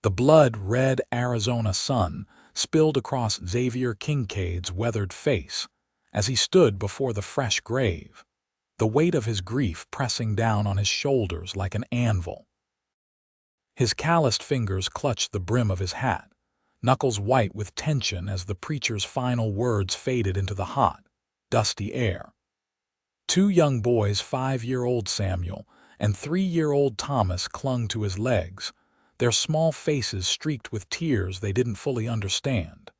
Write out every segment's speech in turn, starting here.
The blood-red Arizona sun spilled across Xavier Kincaid's weathered face as he stood before the fresh grave, the weight of his grief pressing down on his shoulders like an anvil. His calloused fingers clutched the brim of his hat, knuckles white with tension as the preacher's final words faded into the hot, dusty air. Two young boys, 5-year-old Samuel and 3-year-old Thomas, clung to his legs, their small faces streaked with tears they didn't fully understand.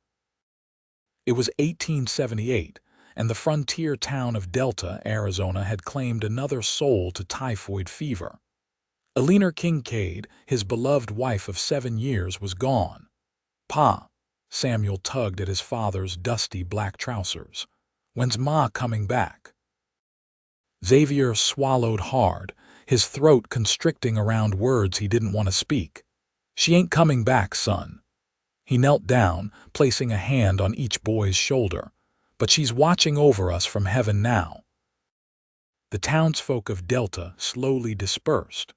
It was 1878, and the frontier town of Delta, Arizona, had claimed another soul to typhoid fever. Delilah Kincaid, his beloved wife of 7 years, was gone. "Pa," Samuel tugged at his father's dusty black trousers. "When's Ma coming back?" Xavier swallowed hard, his throat constricting around words he didn't want to speak. "She ain't coming back, son." He knelt down, placing a hand on each boy's shoulder. "But she's watching over us from heaven now." The townsfolk of Delta slowly dispersed,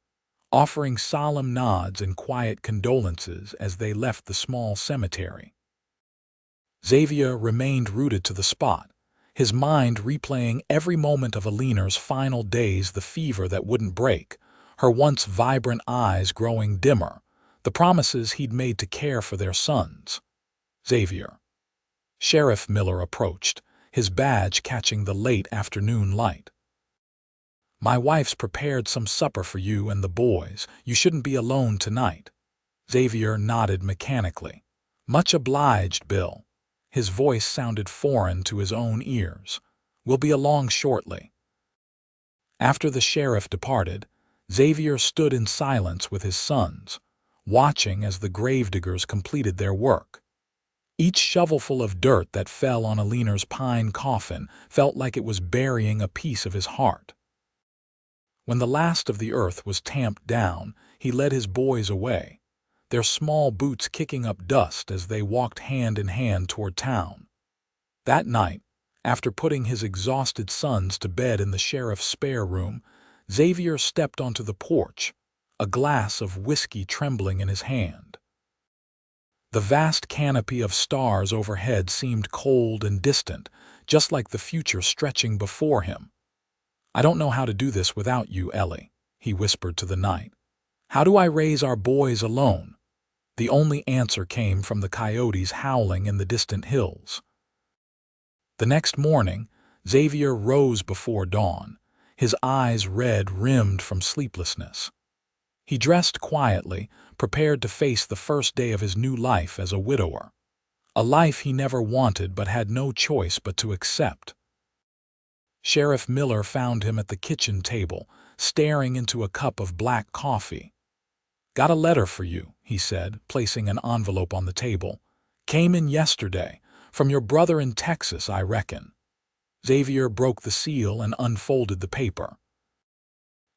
offering solemn nods and quiet condolences as they left the small cemetery. Xavier remained rooted to the spot, his mind replaying every moment of Alina's final days, the fever that wouldn't break, her once vibrant eyes growing dimmer, the promises he'd made to care for their sons. "Xavier." Sheriff Miller approached, his badge catching the late afternoon light. "My wife's prepared some supper for you and the boys. You shouldn't be alone tonight." Xavier nodded mechanically. "Much obliged, Bill." His voice sounded foreign to his own ears. "We'll be along shortly." After the sheriff departed, Xavier stood in silence with his sons, watching as the gravediggers completed their work. Each shovelful of dirt that fell on Alina's pine coffin felt like it was burying a piece of his heart. When the last of the earth was tamped down, he led his boys away, their small boots kicking up dust as they walked hand in hand toward town. That night, after putting his exhausted sons to bed in the sheriff's spare room, Xavier stepped onto the porch, a glass of whiskey trembling in his hand. The vast canopy of stars overhead seemed cold and distant, just like the future stretching before him. "I don't know how to do this without you, Ellie," he whispered to the night. "How do I raise our boys alone?" The only answer came from the coyotes howling in the distant hills. The next morning, Xavier rose before dawn, his eyes red-rimmed from sleeplessness. He dressed quietly, prepared to face the first day of his new life as a widower, a life he never wanted but had no choice but to accept. Sheriff Miller found him at the kitchen table, staring into a cup of black coffee. "Got a letter for you," he said, placing an envelope on the table. "Came in yesterday. From your brother in Texas, I reckon." Xavier broke the seal and unfolded the paper.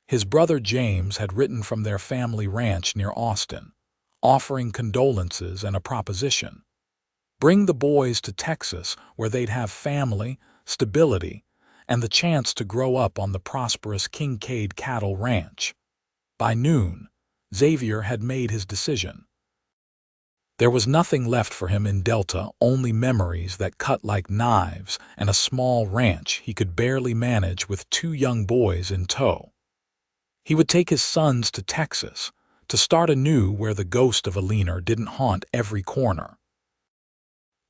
His brother James had written from their family ranch near Austin, offering condolences and a proposition. Bring the boys to Texas where they'd have family, stability, and the chance to grow up on the prosperous Kincaid cattle ranch. By noon, Xavier had made his decision. There was nothing left for him in Delta, only memories that cut like knives and a small ranch he could barely manage with 2 young boys in tow. He would take his sons to Texas, to start anew where the ghost of Alina didn't haunt every corner.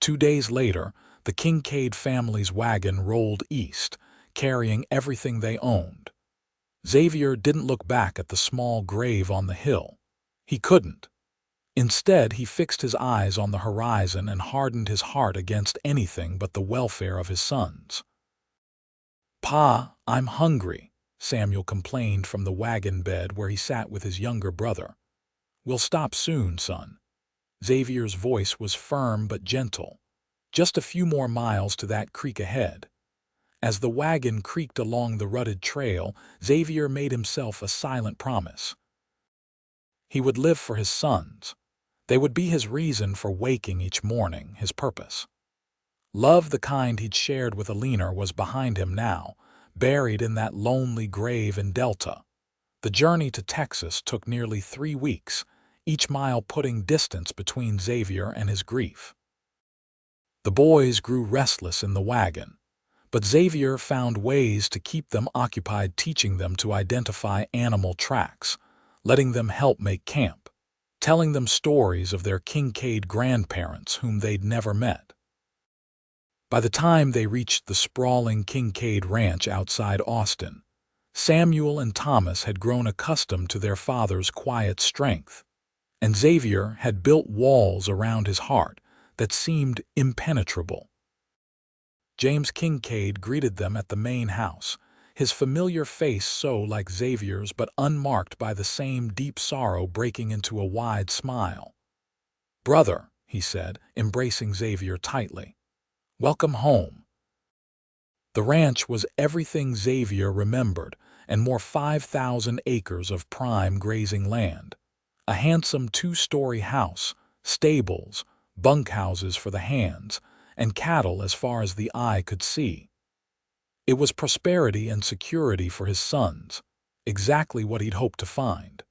2 days later, the Kincaid family's wagon rolled east, carrying everything they owned. Xavier didn't look back at the small grave on the hill. He couldn't. Instead, he fixed his eyes on the horizon and hardened his heart against anything but the welfare of his sons. "Pa, I'm hungry," Samuel complained from the wagon bed where he sat with his younger brother. "We'll stop soon, son." Xavier's voice was firm but gentle. "Just a few more miles to that creek ahead." As the wagon creaked along the rutted trail, Xavier made himself a silent promise. He would live for his sons. They would be his reason for waking each morning, his purpose. Love, the kind he'd shared with Alina, was behind him now, buried in that lonely grave in Delta. The journey to Texas took nearly 3 weeks, each mile putting distance between Xavier and his grief. The boys grew restless in the wagon, but Xavier found ways to keep them occupied, teaching them to identify animal tracks, letting them help make camp, telling them stories of their Kincaid grandparents whom they'd never met. By the time they reached the sprawling Kincaid ranch outside Austin, Samuel and Thomas had grown accustomed to their father's quiet strength, and Xavier had built walls around his heart that seemed impenetrable. James Kincaid greeted them at the main house, his familiar face so like Xavier's but unmarked by the same deep sorrow breaking into a wide smile. "Brother," he said, embracing Xavier tightly, "welcome home." The ranch was everything Xavier remembered, and more 5,000 acres of prime grazing land, a handsome two-story house, stables, bunkhouses for the hands, and cattle as far as the eye could see. It was prosperity and security for his sons, exactly what he'd hoped to find.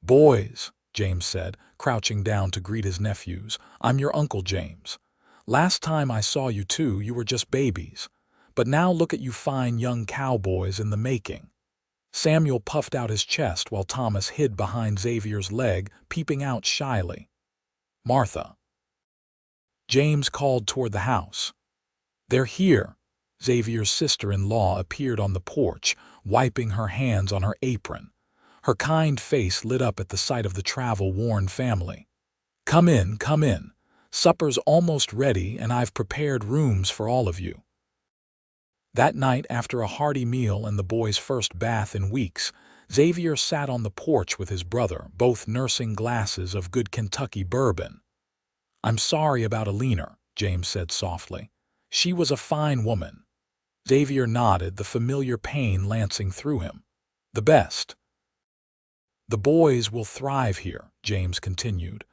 "Boys," James said, crouching down to greet his nephews, "I'm your Uncle James. Last time I saw you two, you were just babies, but now look at you fine young cowboys in the making." Samuel puffed out his chest while Thomas hid behind Xavier's leg, peeping out shyly. "Martha." James called toward the house. "They're here." Xavier's sister-in-law appeared on the porch, wiping her hands on her apron. Her kind face lit up at the sight of the travel-worn family. Come in, come in. Supper's almost ready, and I've prepared rooms for all of you." That night, after a hearty meal and the boys' first bath in weeks, Xavier sat on the porch with his brother, both nursing glasses of good Kentucky bourbon. "I'm sorry about Alina," James said softly. "She was a fine woman." Xavier nodded, the familiar pain lancing through him. "The best." "The boys will thrive here," James continued,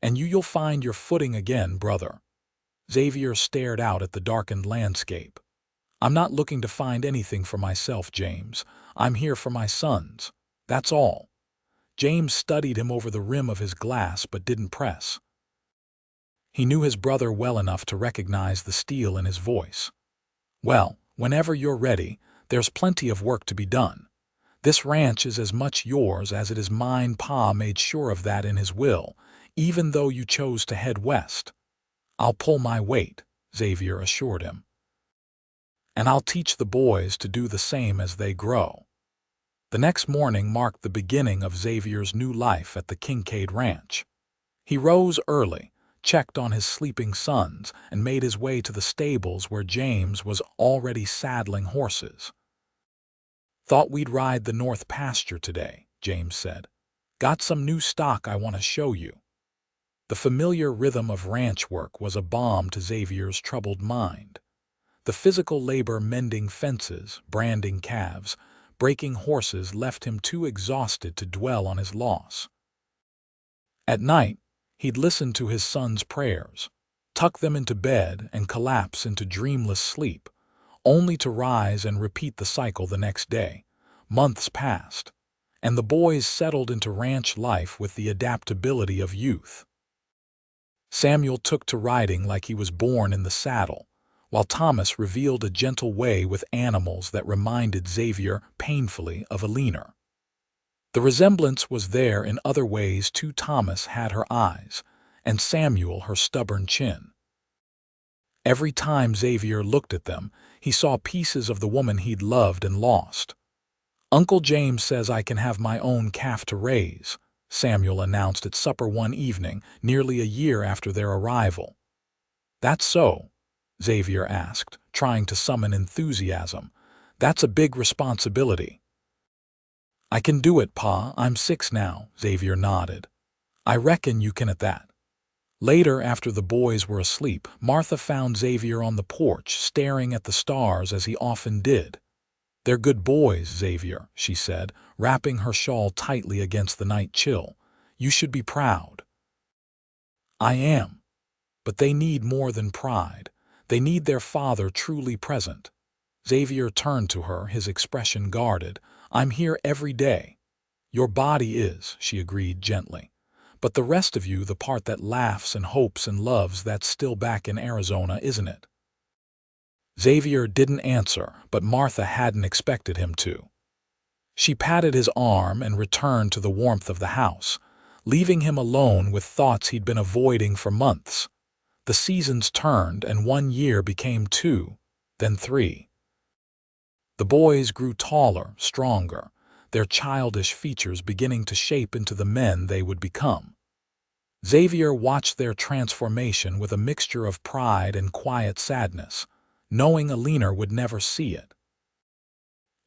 "and you'll find your footing again, brother." Xavier stared out at the darkened landscape. "I'm not looking to find anything for myself, James. I'm here for my sons. That's all." James studied him over the rim of his glass but didn't press. He knew his brother well enough to recognize the steel in his voice. "Well, whenever you're ready, there's plenty of work to be done. This ranch is as much yours as it is mine. Pa made sure of that in his will, even though you chose to head west." "I'll pull my weight," Xavier assured him. "And I'll teach the boys to do the same as they grow." The next morning marked the beginning of Xavier's new life at the Kincaid Ranch. He rose early, checked on his sleeping sons, and made his way to the stables where James was already saddling horses. "Thought we'd ride the north pasture today," James said. "Got some new stock I want to show you." The familiar rhythm of ranch work was a balm to Xavier's troubled mind. The physical labor mending fences, branding calves, breaking horses left him too exhausted to dwell on his loss. At night, he'd listen to his sons' prayers, tuck them into bed and collapse into dreamless sleep, only to rise and repeat the cycle the next day. Months passed, and the boys settled into ranch life with the adaptability of youth. Samuel took to riding like he was born in the saddle, while Thomas revealed a gentle way with animals that reminded Xavier painfully of Alina. The resemblance was there in other ways too. Thomas had her eyes, and Samuel her stubborn chin. Every time Xavier looked at them, he saw pieces of the woman he'd loved and lost. "Uncle James says I can have my own calf to raise," Samuel announced at supper one evening, nearly a year after their arrival. "That's so?" Xavier asked, trying to summon enthusiasm. "That's a big responsibility." "I can do it, Pa. I'm 6 now," Xavier nodded. "I reckon you can at that." Later, after the boys were asleep, Martha found Xavier on the porch, staring at the stars as he often did. "They're good boys, Xavier," she said, wrapping her shawl tightly against the night chill. "You should be proud." "I am. But they need more than pride. They need their father truly present." Xavier turned to her, his expression guarded. "I'm here every day." "Your body is," she agreed gently. But the rest of you, the part that laughs and hopes and loves, that's still back in Arizona, isn't it?" Xavier didn't answer, but Martha hadn't expected him to. She patted his arm and returned to the warmth of the house, leaving him alone with thoughts he'd been avoiding for months. The seasons turned, and 1 year became 2, then 3. The boys grew taller, stronger, their childish features beginning to shape into the men they would become. Xavier watched their transformation with a mixture of pride and quiet sadness, knowing Alina would never see it.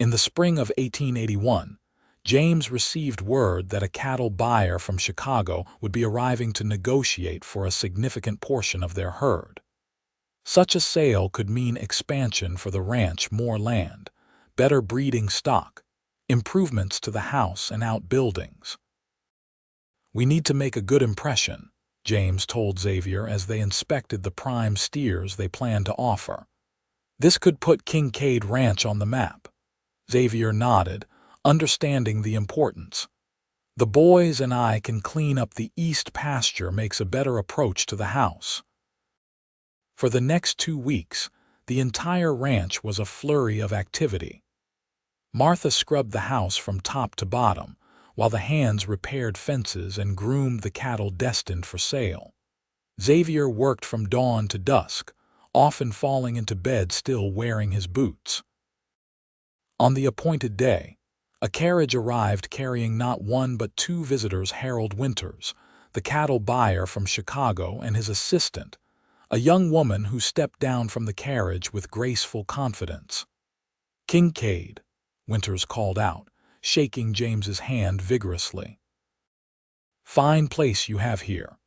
In the spring of 1881, James received word that a cattle buyer from Chicago would be arriving to negotiate for a significant portion of their herd. Such a sale could mean expansion for the ranch, more land, better breeding stock, improvements to the house and outbuildings. "We need to make a good impression," James told Xavier as they inspected the prime steers they planned to offer. "This could put Kincaid Ranch on the map." Xavier nodded, understanding the importance. "The boys and I can clean up the east pasture, makes a better approach to the house." For the next 2 weeks, the entire ranch was a flurry of activity. Martha scrubbed the house from top to bottom, while the hands repaired fences and groomed the cattle destined for sale. Xavier worked from dawn to dusk, often falling into bed still wearing his boots. On the appointed day, a carriage arrived carrying not one but 2 visitors: Harold Winters, the cattle buyer from Chicago, and his assistant, a young woman who stepped down from the carriage with graceful confidence. "Kincaid," Winters called out, shaking James's hand vigorously. "Fine place you have here.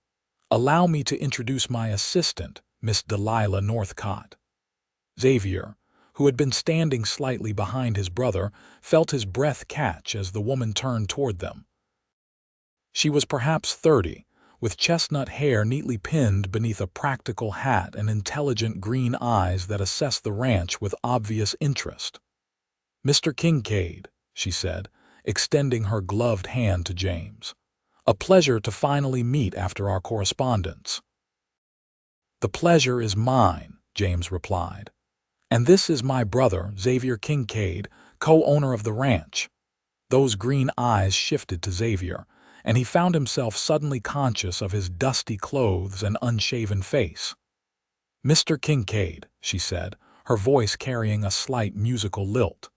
Allow me to introduce my assistant, Miss Delilah Northcott." Xavier, who had been standing slightly behind his brother, felt his breath catch as the woman turned toward them. She was perhaps 30, with chestnut hair neatly pinned beneath a practical hat and intelligent green eyes that assessed the ranch with obvious interest. "Mr. Kincaid," she said, extending her gloved hand to James. "A pleasure to finally meet after our correspondence." "The pleasure is mine," James replied. "And this is my brother, Xavier Kincaid, co-owner of the ranch." Those green eyes shifted to Xavier, and he found himself suddenly conscious of his dusty clothes and unshaven face. "Mr. Kincaid," she said, her voice carrying a slight musical lilt.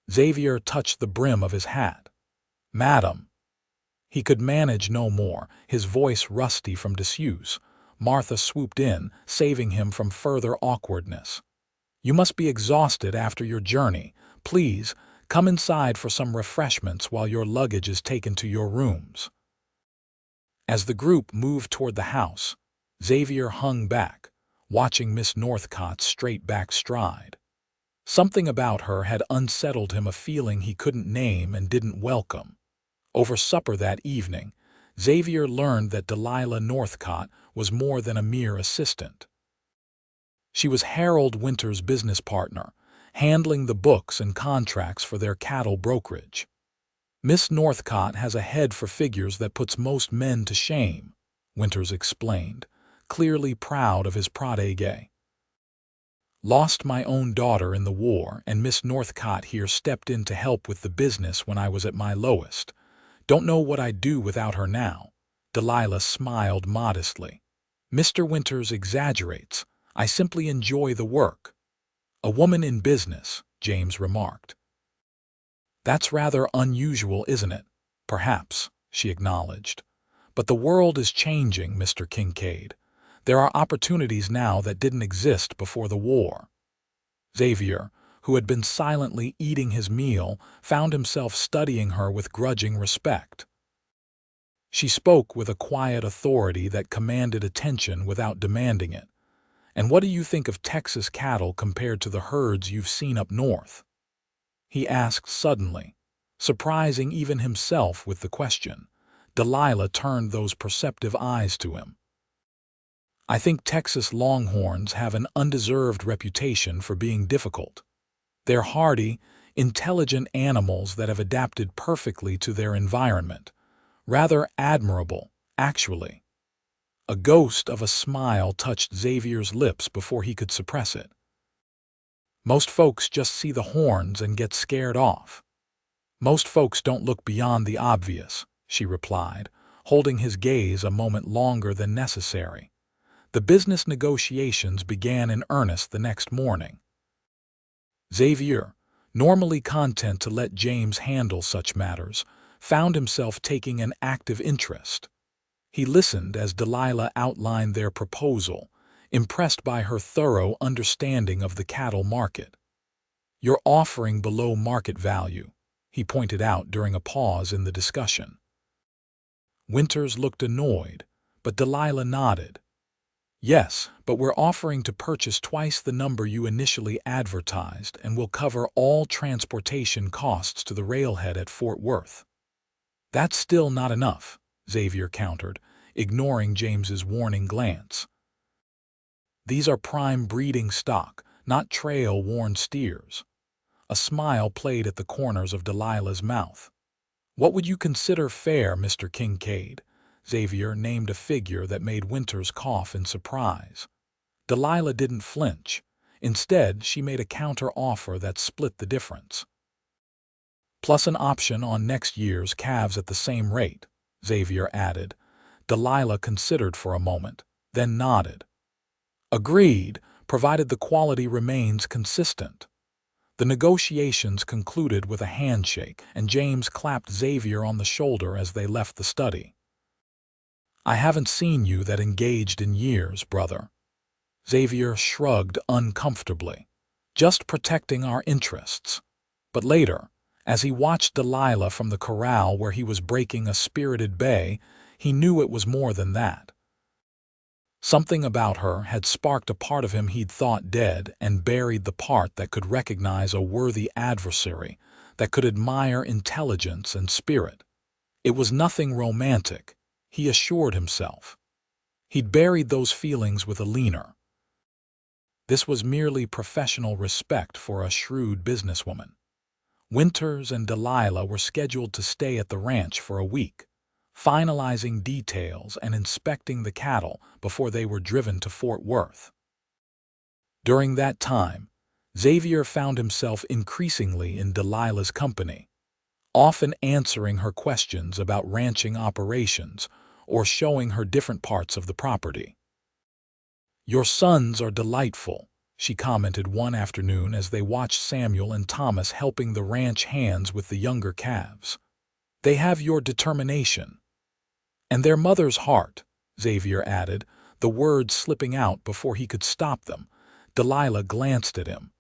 Xavier touched the brim of his hat. "Madam." He could manage no more, his voice rusty from disuse. Martha swooped in, saving him from further awkwardness. "You must be exhausted after your journey. Please, come inside for some refreshments while your luggage is taken to your rooms." As the group moved toward the house, Xavier hung back, watching Miss Northcott's straight-back stride. Something about her had unsettled him, a feeling he couldn't name and didn't welcome. Over supper that evening, Xavier learned that Delilah Northcott was more than a mere assistant. She was Harold Winters' business partner, handling the books and contracts for their cattle brokerage. "Miss Northcott has a head for figures that puts most men to shame," Winters explained, clearly proud of his protégé. "Lost my own daughter in the war, and Miss Northcott here stepped in to help with the business when I was at my lowest. Don't know what I'd do without her now." Delilah smiled modestly. "Mr. Winters exaggerates. I simply enjoy the work." "A woman in business," James remarked. "That's rather unusual, isn't it?" "Perhaps," she acknowledged. "But the world is changing, Mr. Kincaid. There are opportunities now that didn't exist before the war." Xavier, who had been silently eating his meal, found himself studying her with grudging respect. She spoke with a quiet authority that commanded attention without demanding it. "And what do you think of Texas cattle compared to the herds you've seen up north?" he asked suddenly, surprising even himself with the question. Delilah turned those perceptive eyes to him. "I think Texas Longhorns have an undeserved reputation for being difficult. They're hardy, intelligent animals that have adapted perfectly to their environment, Rather admirable, actually. A ghost of a smile touched Xavier's lips before he could suppress it. Most folks just see the horns and get scared off. Most folks don't look beyond the obvious, she replied, holding his gaze a moment longer than necessary. The business negotiations began in earnest the next morning. Xavier, normally content to let James handle such matters, found himself taking an active interest. He listened as Delilah outlined their proposal, impressed by her thorough understanding of the cattle market. "You're offering below market value," he pointed out during a pause in the discussion. Winters looked annoyed, but Delilah nodded. "Yes, but we're offering to purchase twice the number you initially advertised and will cover all transportation costs to the railhead at Fort Worth." "That's still not enough," Xavier countered, ignoring James's warning glance. "These are prime breeding stock, not trail-worn steers." A smile played at the corners of Delilah's mouth. "What would you consider fair, Mr. Kincaid?" Xavier named a figure that made Winters cough in surprise. Delilah didn't flinch. Instead, she made a counter-offer that split the difference. "Plus an option on next year's calves at the same rate," Xavier added. Delilah considered for a moment, then nodded. "Agreed, provided the quality remains consistent." The negotiations concluded with a handshake, and James clapped Xavier on the shoulder as they left the study. "I haven't seen you that engaged in years, brother." Xavier shrugged uncomfortably. "Just protecting our interests." But later, as he watched Delilah from the corral where he was breaking a spirited bay, he knew it was more than that. Something about her had sparked a part of him he'd thought dead and buried the part that could recognize a worthy adversary, that could admire intelligence and spirit. It was nothing romantic, he assured himself. He'd buried those feelings with a leaner. This was merely professional respect for a shrewd businesswoman. Winters and Delilah were scheduled to stay at the ranch for a week, finalizing details and inspecting the cattle before they were driven to Fort Worth. During that time, Xavier found himself increasingly in Delilah's company, often answering her questions about ranching operations or showing her different parts of the property. "Your sons are delightful," she commented one afternoon as they watched Samuel and Thomas helping the ranch hands with the younger calves. "They have your determination." "And their mother's heart," Xavier added, the words slipping out before he could stop them. Delilah glanced at him.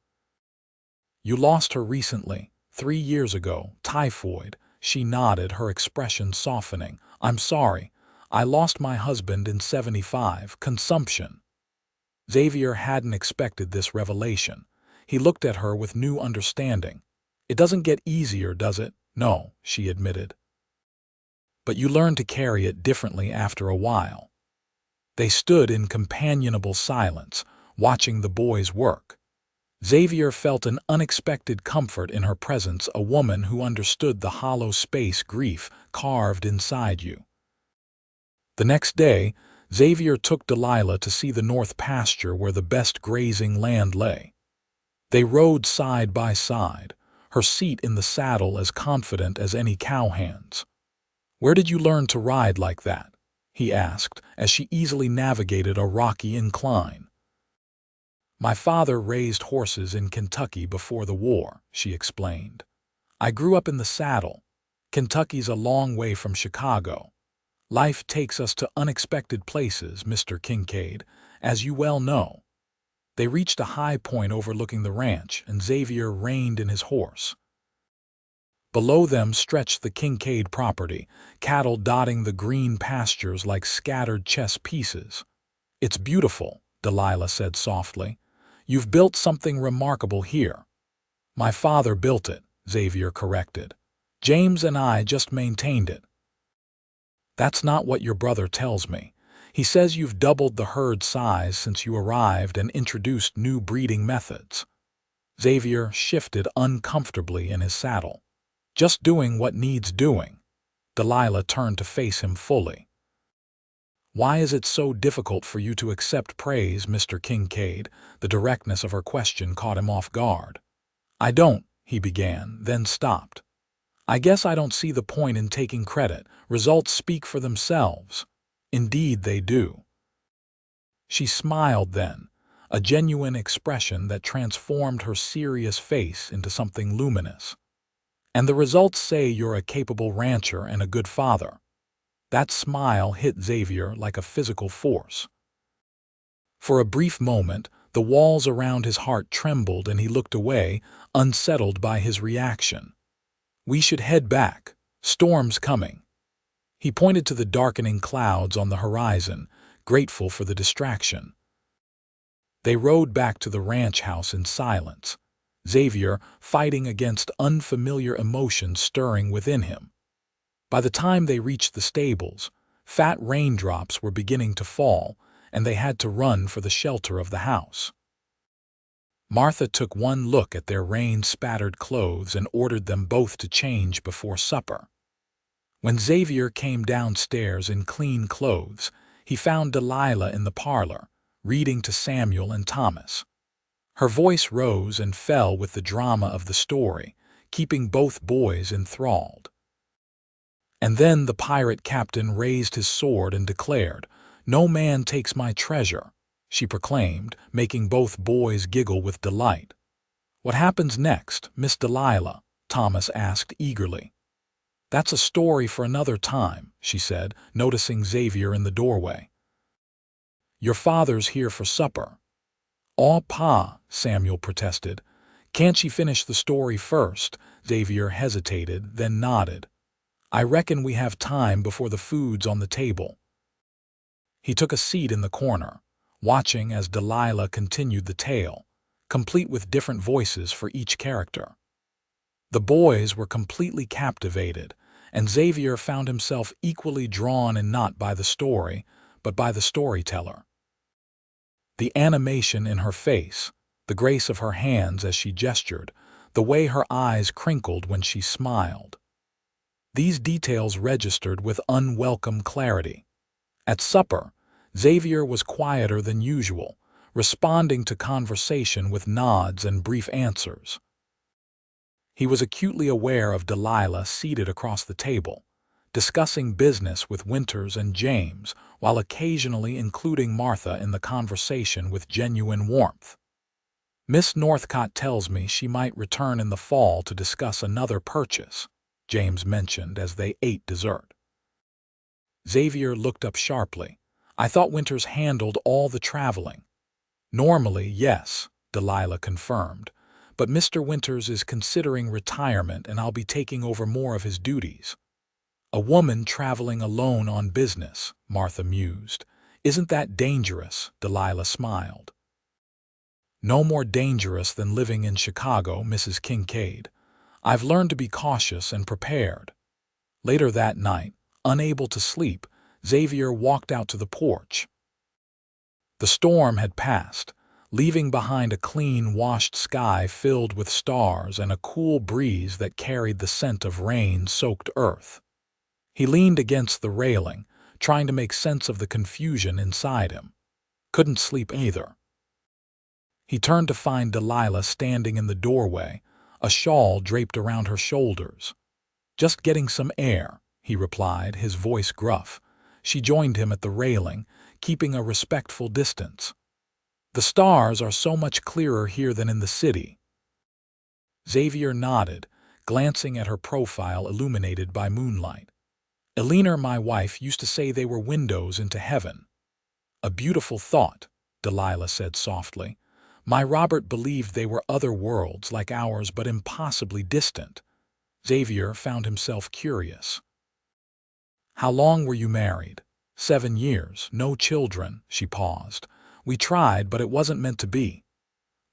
"You lost her recently, 3 years ago, typhoid." She nodded, her expression softening. "I'm sorry. I lost my husband in '75, consumption." Xavier hadn't expected this revelation. He looked at her with new understanding. "It doesn't get easier, does it?" "No," she admitted. "But you learn to carry it differently after a while." They stood in companionable silence, watching the boys work. Xavier felt an unexpected comfort in her presence, a woman who understood the hollow space grief carved inside you. The next day, Xavier took Delilah to see the north pasture where the best grazing land lay. They rode side by side, her seat in the saddle as confident as any cowhand's. "Where did you learn to ride like that?" he asked, as she easily navigated a rocky incline. "My father raised horses in Kentucky before the war," she explained. "I grew up in the saddle. Kentucky's a long way from Chicago. Life takes us to unexpected places, Mr. Kincaid, as you well know." They reached a high point overlooking the ranch, and Xavier reined in his horse. Below them stretched the Kincaid property, cattle dotting the green pastures like scattered chess pieces. "It's beautiful," Delilah said softly. "You've built something remarkable here." "My father built it," Xavier corrected. "James and I just maintained it." "That's not what your brother tells me. He says you've doubled the herd size since you arrived and introduced new breeding methods." Xavier shifted uncomfortably in his saddle. "Just doing what needs doing." Delilah turned to face him fully. "Why is it so difficult for you to accept praise, Mr. Kincaid?" The directness of her question caught him off guard. "I don't," he began, then stopped. "I guess I don't see the point in taking credit. Results speak for themselves." "Indeed they do." She smiled then, a genuine expression that transformed her serious face into something luminous. "And the results say you're a capable rancher and a good father." That smile hit Xavier like a physical force. For a brief moment, the walls around his heart trembled and he looked away, unsettled by his reaction. "We should head back. Storm's coming." He pointed to the darkening clouds on the horizon, grateful for the distraction. They rode back to the ranch house in silence, Xavier fighting against unfamiliar emotions stirring within him. By the time they reached the stables, fat raindrops were beginning to fall, and they had to run for the shelter of the house. Martha took one look at their rain-spattered clothes and ordered them both to change before supper. When Xavier came downstairs in clean clothes, he found Delilah in the parlor, reading to Samuel and Thomas. Her voice rose and fell with the drama of the story, keeping both boys enthralled. And then the pirate captain raised his sword and declared, "No man takes my treasure," she proclaimed, making both boys giggle with delight. "What happens next, Miss Delilah?" Thomas asked eagerly. "That's a story for another time," she said, noticing Xavier in the doorway. "Your father's here for supper." "Aw, Pa," Samuel protested. "Can't she finish the story first?" Xavier hesitated, then nodded. "I reckon we have time before the food's on the table." He took a seat in the corner, watching as Delilah continued the tale, complete with different voices for each character. The boys were completely captivated, and Xavier found himself equally drawn in not by the story, but by the storyteller. The animation in her face, the grace of her hands as she gestured, the way her eyes crinkled when she smiled. These details registered with unwelcome clarity. At supper, Xavier was quieter than usual, responding to conversation with nods and brief answers. He was acutely aware of Delilah seated across the table, discussing business with Winters and James, while occasionally including Martha in the conversation with genuine warmth. "Miss Northcott tells me she might return in the fall to discuss another purchase," James mentioned as they ate dessert. Xavier looked up sharply. "I thought Winters handled all the traveling." "Normally, yes," Delilah confirmed, "but Mr. Winters is considering retirement and I'll be taking over more of his duties." "A woman traveling alone on business," Martha mused. "Isn't that dangerous?" Delilah smiled. "No more dangerous than living in Chicago, Mrs. Kincaid. I've learned to be cautious and prepared." Later that night, unable to sleep, Xavier walked out to the porch. The storm had passed, leaving behind a clean, washed sky filled with stars and a cool breeze that carried the scent of rain-soaked earth. He leaned against the railing, trying to make sense of the confusion inside him. Couldn't sleep either. He turned to find Delilah standing in the doorway, a shawl draped around her shoulders. "Just getting some air," he replied, his voice gruff. She joined him at the railing, keeping a respectful distance. "The stars are so much clearer here than in the city." Xavier nodded, glancing at her profile illuminated by moonlight. "Eleanor, my wife, used to say they were windows into heaven." "A beautiful thought," Delilah said softly. "My Robert believed they were other worlds like ours but impossibly distant." Xavier found himself curious. "How long were you married?" "7 years, no children," she paused. "We tried, but it wasn't meant to be."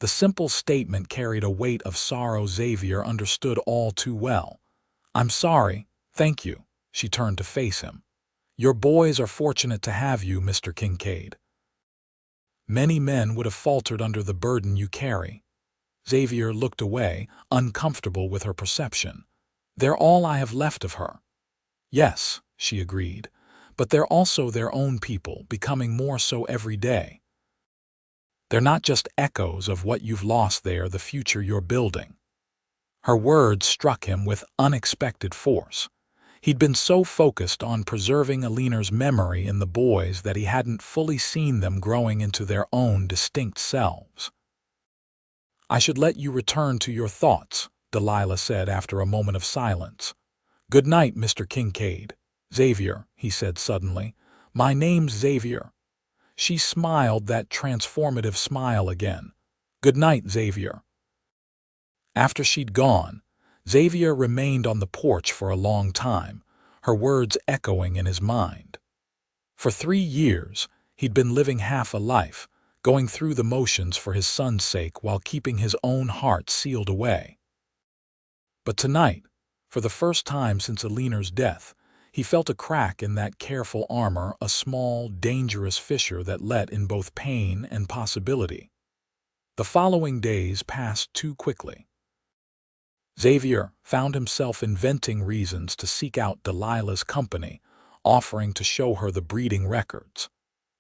The simple statement carried a weight of sorrow Xavier understood all too well. "I'm sorry, thank you." She turned to face him. "Your boys are fortunate to have you, Mr. Kincaid. Many men would have faltered under the burden you carry." Xavier looked away, uncomfortable with her perception. "They're all I have left of her." Yes, she agreed, but they're also their own people, becoming more so every day. They're not just echoes of what you've lost, they're the future you're building. Her words struck him with unexpected force. He'd been so focused on preserving Aliner's memory in the boys that he hadn't fully seen them growing into their own distinct selves. "I should let you return to your thoughts," Delilah said after a moment of silence. "Good night, Mr. Kincaid." "Xavier," he said suddenly. "My name's Xavier." She smiled that transformative smile again. "Good night, Xavier." After she'd gone, Xavier remained on the porch for a long time, her words echoing in his mind. For 3 years, he'd been living half a life, going through the motions for his son's sake while keeping his own heart sealed away. But tonight, for the first time since Aliner's death, he felt a crack in that careful armor, a small, dangerous fissure that let in both pain and possibility. The following days passed too quickly. Xavier found himself inventing reasons to seek out Delilah's company, offering to show her the breeding records,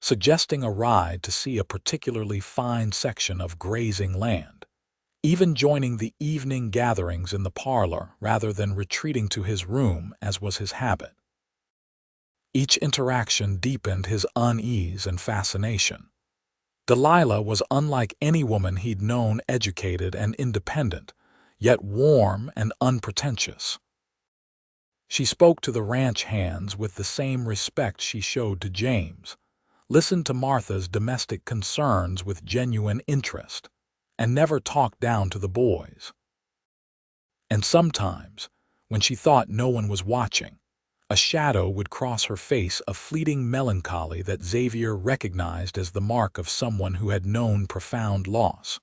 suggesting a ride to see a particularly fine section of grazing land, even joining the evening gatherings in the parlor rather than retreating to his room as was his habit. Each interaction deepened his unease and fascination. Delilah was unlike any woman he'd known, educated and independent, yet warm and unpretentious. She spoke to the ranch hands with the same respect she showed to James, listened to Martha's domestic concerns with genuine interest, and never talked down to the boys. And sometimes, when she thought no one was watching, a shadow would cross her face, a fleeting melancholy that Xavier recognized as the mark of someone who had known profound loss.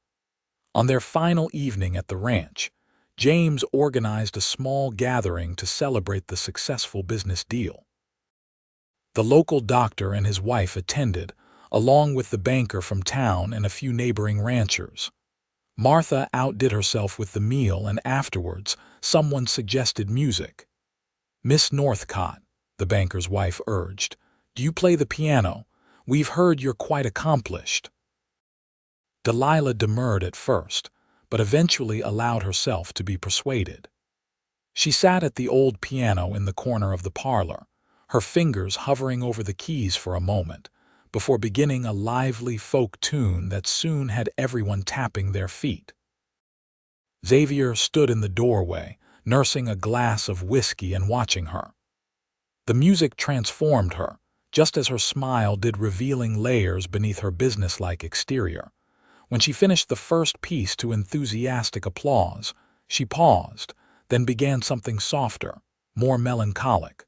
On their final evening at the ranch, James organized a small gathering to celebrate the successful business deal. The local doctor and his wife attended, along with the banker from town and a few neighboring ranchers. Martha outdid herself with the meal, and afterwards, someone suggested music. "Miss Northcott," the banker's wife urged, "do you play the piano? We've heard you're quite accomplished." Delilah demurred at first, but eventually allowed herself to be persuaded. She sat at the old piano in the corner of the parlor, her fingers hovering over the keys for a moment, before beginning a lively folk tune that soon had everyone tapping their feet. Xavier stood in the doorway, nursing a glass of whiskey and watching her. The music transformed her, just as her smile did, revealing layers beneath her businesslike exterior. When she finished the first piece to enthusiastic applause, she paused, then began something softer, more melancholic.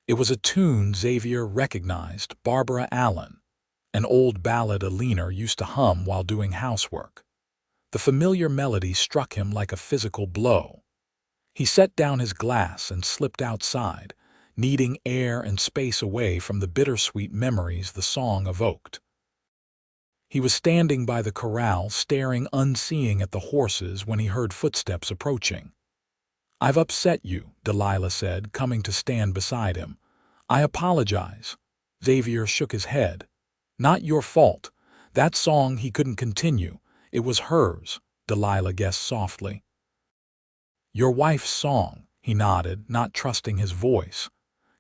It was a tune Xavier recognized, Barbara Allen, an old ballad Aliner used to hum while doing housework. The familiar melody struck him like a physical blow. He set down his glass and slipped outside, needing air and space away from the bittersweet memories the song evoked. He was standing by the corral, staring unseeing at the horses, when he heard footsteps approaching. "I've upset you," Delilah said, coming to stand beside him. "I apologize." Xavier shook his head. "Not your fault. That song," he couldn't continue. "It was hers," Delilah guessed softly. "Your wife's song," he nodded, not trusting his voice.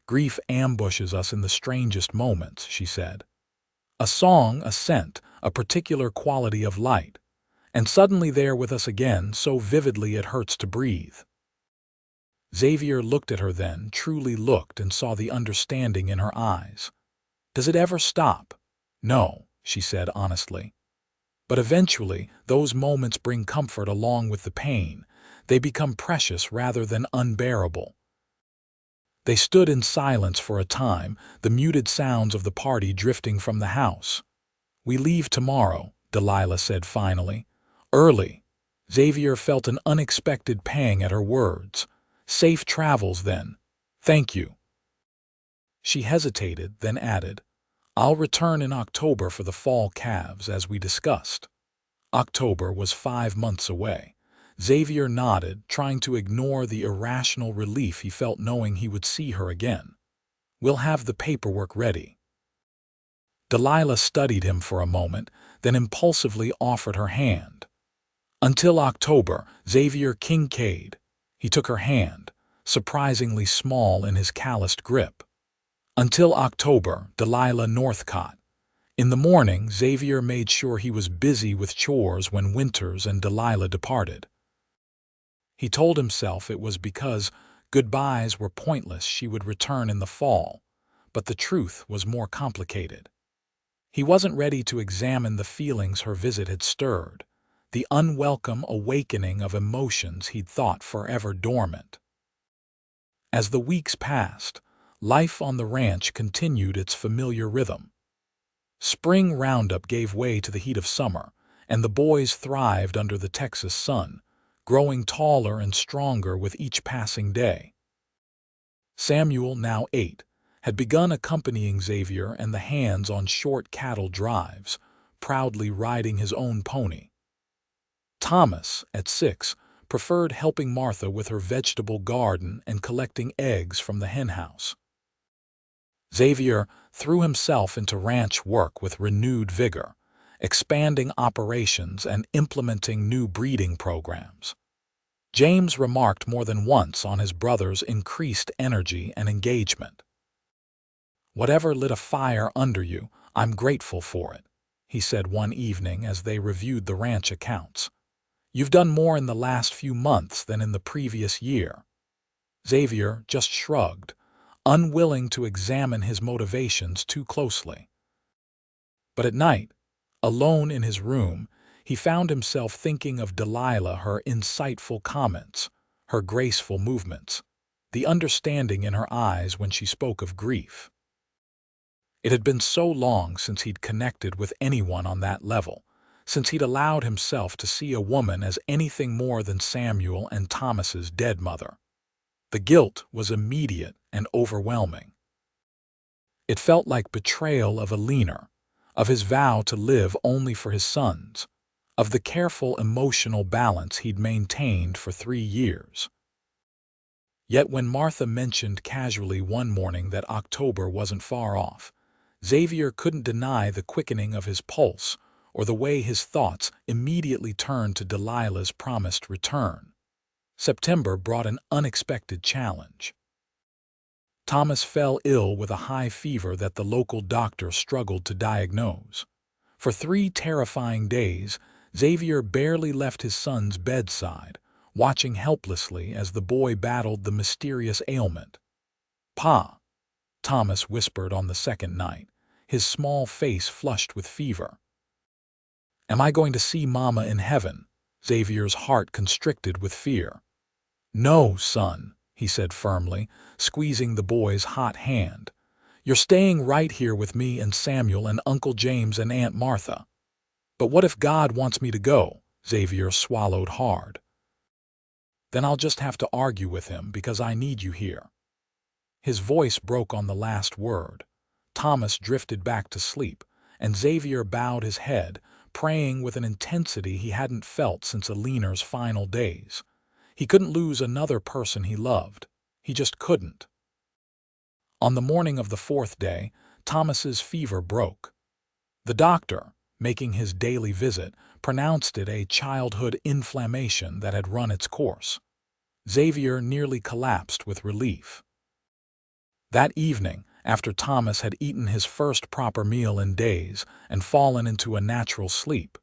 "Grief ambushes us in the strangest moments," she said. "A song, a scent, a particular quality of light, and suddenly there with us again, so vividly it hurts to breathe." Xavier looked at her then, truly looked, and saw the understanding in her eyes. "Does it ever stop?" "No," she said honestly. "But eventually, those moments bring comfort along with the pain. They become precious rather than unbearable." They stood in silence for a time, the muted sounds of the party drifting from the house. "We leave tomorrow," Delilah said finally. "Early." Xavier felt an unexpected pang at her words. "Safe travels, then." "Thank you." She hesitated, then added, "I'll return in October for the fall calves, as we discussed." October was 5 months away. Xavier nodded, trying to ignore the irrational relief he felt knowing he would see her again. "We'll have the paperwork ready." Delilah studied him for a moment, then impulsively offered her hand. "Until October, Xavier Kincaid." He took her hand, surprisingly small in his calloused grip. "Until October, Delilah Northcott." In the morning, Xavier made sure he was busy with chores when Winters and Delilah departed. He told himself it was because goodbyes were pointless, she would return in the fall, but the truth was more complicated. He wasn't ready to examine the feelings her visit had stirred, the unwelcome awakening of emotions he'd thought forever dormant. As the weeks passed, life on the ranch continued its familiar rhythm. Spring roundup gave way to the heat of summer, and the boys thrived under the Texas sun, growing taller and stronger with each passing day. Samuel, now 8, had begun accompanying Xavier and the hands on short cattle drives, proudly riding his own pony. Thomas, at 6, preferred helping Martha with her vegetable garden and collecting eggs from the henhouse. Xavier threw himself into ranch work with renewed vigor, expanding operations and implementing new breeding programs. James remarked more than once on his brother's increased energy and engagement. "Whatever lit a fire under you, I'm grateful for it," he said one evening as they reviewed the ranch accounts. "You've done more in the last few months than in the previous year." Xavier just shrugged, unwilling to examine his motivations too closely. But at night, alone in his room, he found himself thinking of Delilah, her insightful comments, her graceful movements, the understanding in her eyes when she spoke of grief. It had been so long since he'd connected with anyone on that level, since he'd allowed himself to see a woman as anything more than Samuel and Thomas's dead mother. The guilt was immediate and overwhelming. It felt like betrayal of a leaner, of his vow to live only for his sons, of the careful emotional balance he'd maintained for 3 years. Yet when Martha mentioned casually one morning that October wasn't far off, Xavier couldn't deny the quickening of his pulse or the way his thoughts immediately turned to Delilah's promised return. September brought an unexpected challenge. Thomas fell ill with a high fever that the local doctor struggled to diagnose. For 3 terrifying days, Xavier barely left his son's bedside, watching helplessly as the boy battled the mysterious ailment. "Pa," Thomas whispered on the second night, his small face flushed with fever. "Am I going to see Mama in heaven?" Xavier's heart constricted with fear. "No, son," he said firmly, squeezing the boy's hot hand. "You're staying right here with me and Samuel and Uncle James and Aunt Martha." "But what if God wants me to go?" Xavier swallowed hard. "Then I'll just have to argue with him because I need you here." His voice broke on the last word. Thomas drifted back to sleep, and Xavier bowed his head, praying with an intensity he hadn't felt since Alina's final days. He couldn't lose another person he loved. He just couldn't. On the morning of the 4th day, Thomas's fever broke. The doctor, making his daily visit, pronounced it a childhood inflammation that had run its course. Xavier nearly collapsed with relief. That evening, after Thomas had eaten his first proper meal in days and fallen into a natural sleep,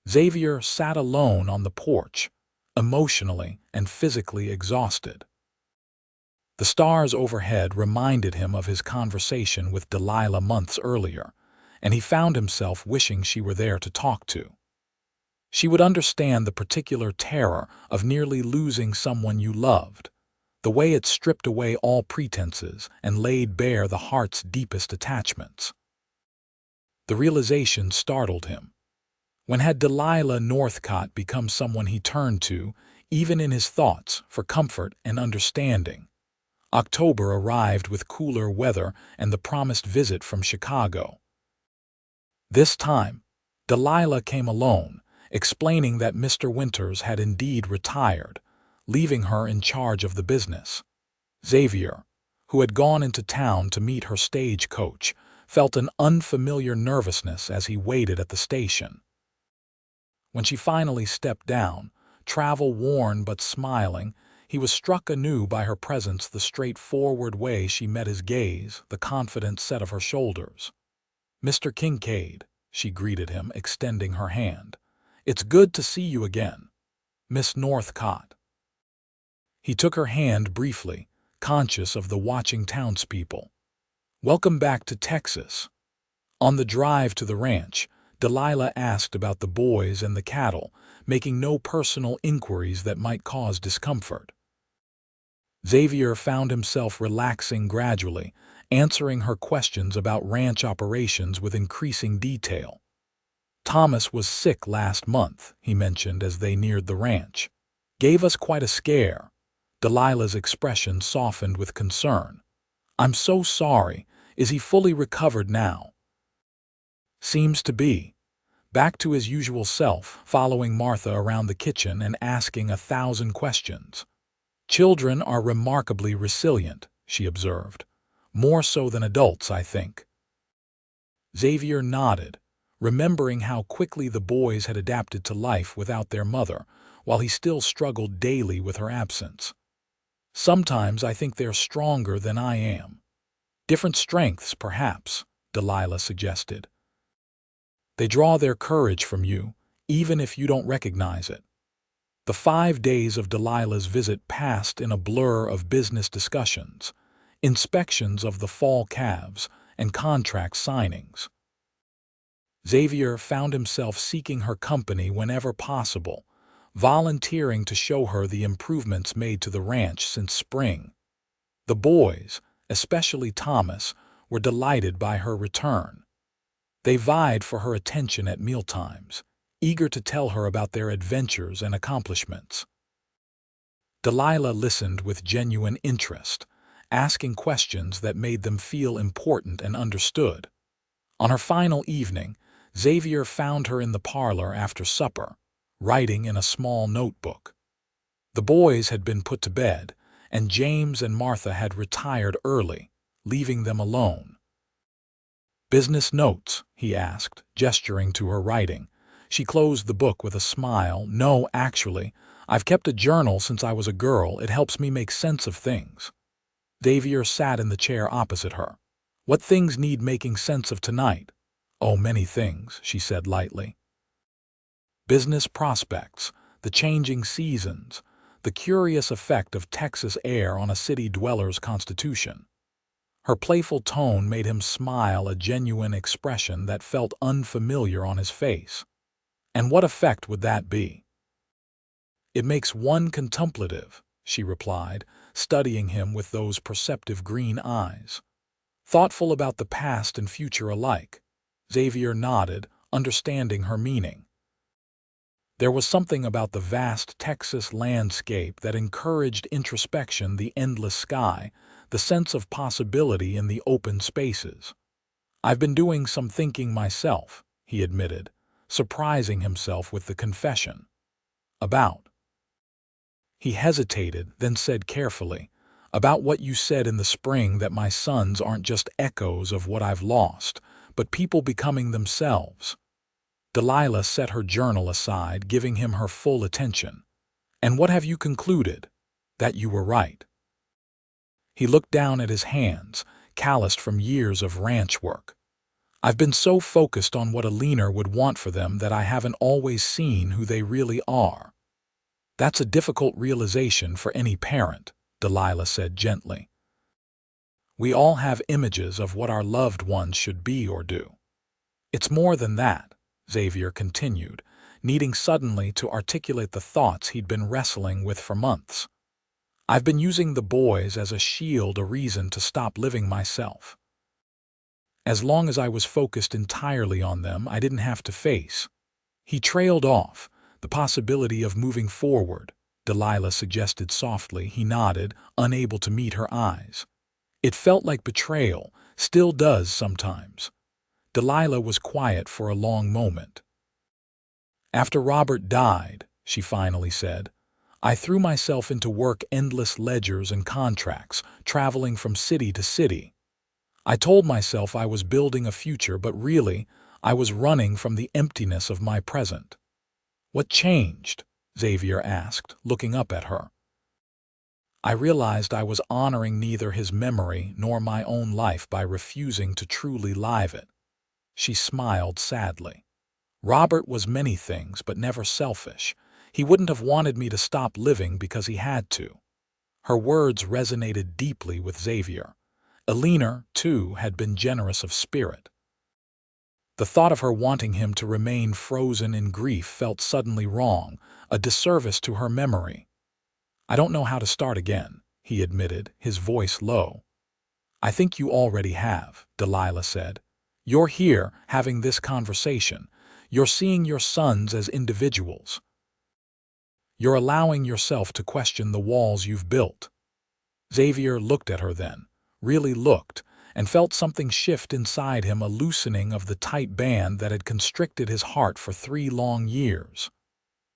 Xavier sat alone on the porch, emotionally and physically exhausted. The stars overhead reminded him of his conversation with Delilah months earlier, and he found himself wishing she were there to talk to. She would understand the particular terror of nearly losing someone you loved, the way it stripped away all pretenses and laid bare the heart's deepest attachments. The realization startled him. When had Delilah Northcott become someone he turned to, even in his thoughts, for comfort and understanding? October arrived with cooler weather and the promised visit from Chicago. This time, Delilah came alone, explaining that Mr. Winters had indeed retired, leaving her in charge of the business. Xavier, who had gone into town to meet her stagecoach, felt an unfamiliar nervousness as he waited at the station. When she finally stepped down, travel-worn but smiling, he was struck anew by her presence, the straightforward way she met his gaze, the confident set of her shoulders. "Mr. Kincaid," she greeted him, extending her hand. "It's good to see you again, Miss Northcott." He took her hand briefly, conscious of the watching townspeople. "Welcome back to Texas." On the drive to the ranch, Delilah asked about the boys and the cattle, making no personal inquiries that might cause discomfort. Xavier found himself relaxing gradually, answering her questions about ranch operations with increasing detail. "Thomas was sick last month," he mentioned as they neared the ranch. "Gave us quite a scare." Delilah's expression softened with concern. "I'm so sorry. Is he fully recovered now?" "Seems to be. Back to his usual self, following Martha around the kitchen and asking 1,000 questions." "Children are remarkably resilient," she observed. "More so than adults, I think." Xavier nodded, remembering how quickly the boys had adapted to life without their mother, while he still struggled daily with her absence. "Sometimes I think they're stronger than I am." "Different strengths, perhaps," Delilah suggested. "They draw their courage from you, even if you don't recognize it." The 5 days of Delilah's visit passed in a blur of business discussions, inspections of the fall calves, and contract signings. Xavier found himself seeking her company whenever possible, volunteering to show her the improvements made to the ranch since spring. The boys, especially Thomas, were delighted by her return. They vied for her attention at mealtimes, eager to tell her about their adventures and accomplishments. Delilah listened with genuine interest, asking questions that made them feel important and understood. On her final evening, Xavier found her in the parlor after supper, writing in a small notebook. The boys had been put to bed, and James and Martha had retired early, leaving them alone. "Business notes?" he asked, gesturing to her writing. She closed the book with a smile. "No, actually, I've kept a journal since I was a girl. It helps me make sense of things." Xavier sat in the chair opposite her. "What things need making sense of tonight?" "Oh, many things," she said lightly. "Business prospects, the changing seasons, the curious effect of Texas air on a city dweller's constitution." Her playful tone made him smile, a genuine expression that felt unfamiliar on his face. "And what effect would that be?" "It makes one contemplative," she replied, studying him with those perceptive green eyes. "Thoughtful about the past and future alike." Xavier nodded, understanding her meaning. There was something about the vast Texas landscape that encouraged introspection, the endless sky, the sense of possibility in the open spaces. "I've been doing some thinking myself," he admitted, surprising himself with the confession. "About?" He hesitated, then said carefully, "About what you said in the spring, that my sons aren't just echoes of what I've lost, but people becoming themselves." Delilah set her journal aside, giving him her full attention. "And what have you concluded?" "That you were right." He looked down at his hands, calloused from years of ranch work. "I've been so focused on what a leaner would want for them that I haven't always seen who they really are." "That's a difficult realization for any parent," Delilah said gently. "We all have images of what our loved ones should be or do." "It's more than that," Xavier continued, needing suddenly to articulate the thoughts he'd been wrestling with for months. "I've been using the boys as a shield, a reason to stop living myself. As long as I was focused entirely on them, I didn't have to face." He trailed off. "The possibility of moving forward," Delilah suggested softly. He nodded, unable to meet her eyes. "It felt like betrayal, still does sometimes." Delilah was quiet for a long moment. After Robert died, she finally said, I threw myself into work, endless ledgers and contracts, traveling from city to city. I told myself I was building a future, but really, I was running from the emptiness of my present. What changed? Xavier asked, looking up at her. I realized I was honoring neither his memory nor my own life by refusing to truly live it. She smiled sadly. Robert was many things, but never selfish. He wouldn't have wanted me to stop living because he had to. Her words resonated deeply with Xavier. Eleanor, too, had been generous of spirit. The thought of her wanting him to remain frozen in grief felt suddenly wrong, a disservice to her memory. I don't know how to start again, he admitted, his voice low. I think you already have, Delilah said. You're here, having this conversation. You're seeing your sons as individuals. You're allowing yourself to question the walls you've built. Xavier looked at her then, really looked, and felt something shift inside him, a loosening of the tight band that had constricted his heart for 3 long years.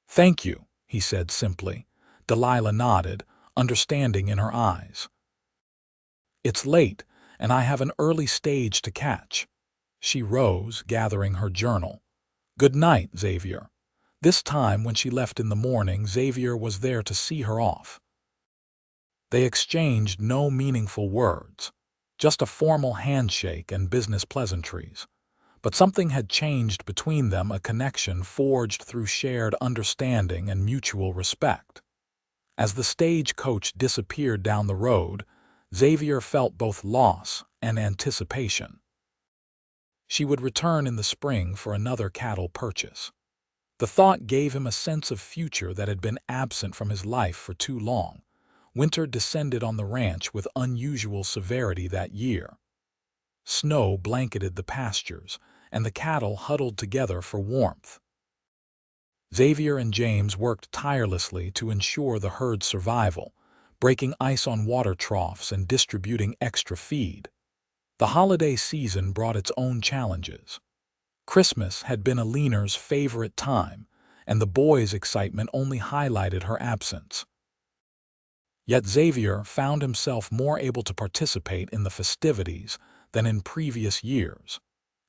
Thank you, he said simply. Delilah nodded, understanding in her eyes. It's late, and I have an early stage to catch. She rose, gathering her journal. Good night, Xavier. This time, when she left in the morning, Xavier was there to see her off. They exchanged no meaningful words, just a formal handshake and business pleasantries. But something had changed between them, a connection forged through shared understanding and mutual respect. As the stagecoach disappeared down the road, Xavier felt both loss and anticipation. She would return in the spring for another cattle purchase. The thought gave him a sense of future that had been absent from his life for too long. Winter descended on the ranch with unusual severity that year. Snow blanketed the pastures, and the cattle huddled together for warmth. Xavier and James worked tirelessly to ensure the herd's survival, breaking ice on water troughs and distributing extra feed. The holiday season brought its own challenges. Christmas had been Eleanor's favorite time, and the boys' excitement only highlighted her absence. Yet Xavier found himself more able to participate in the festivities than in previous years,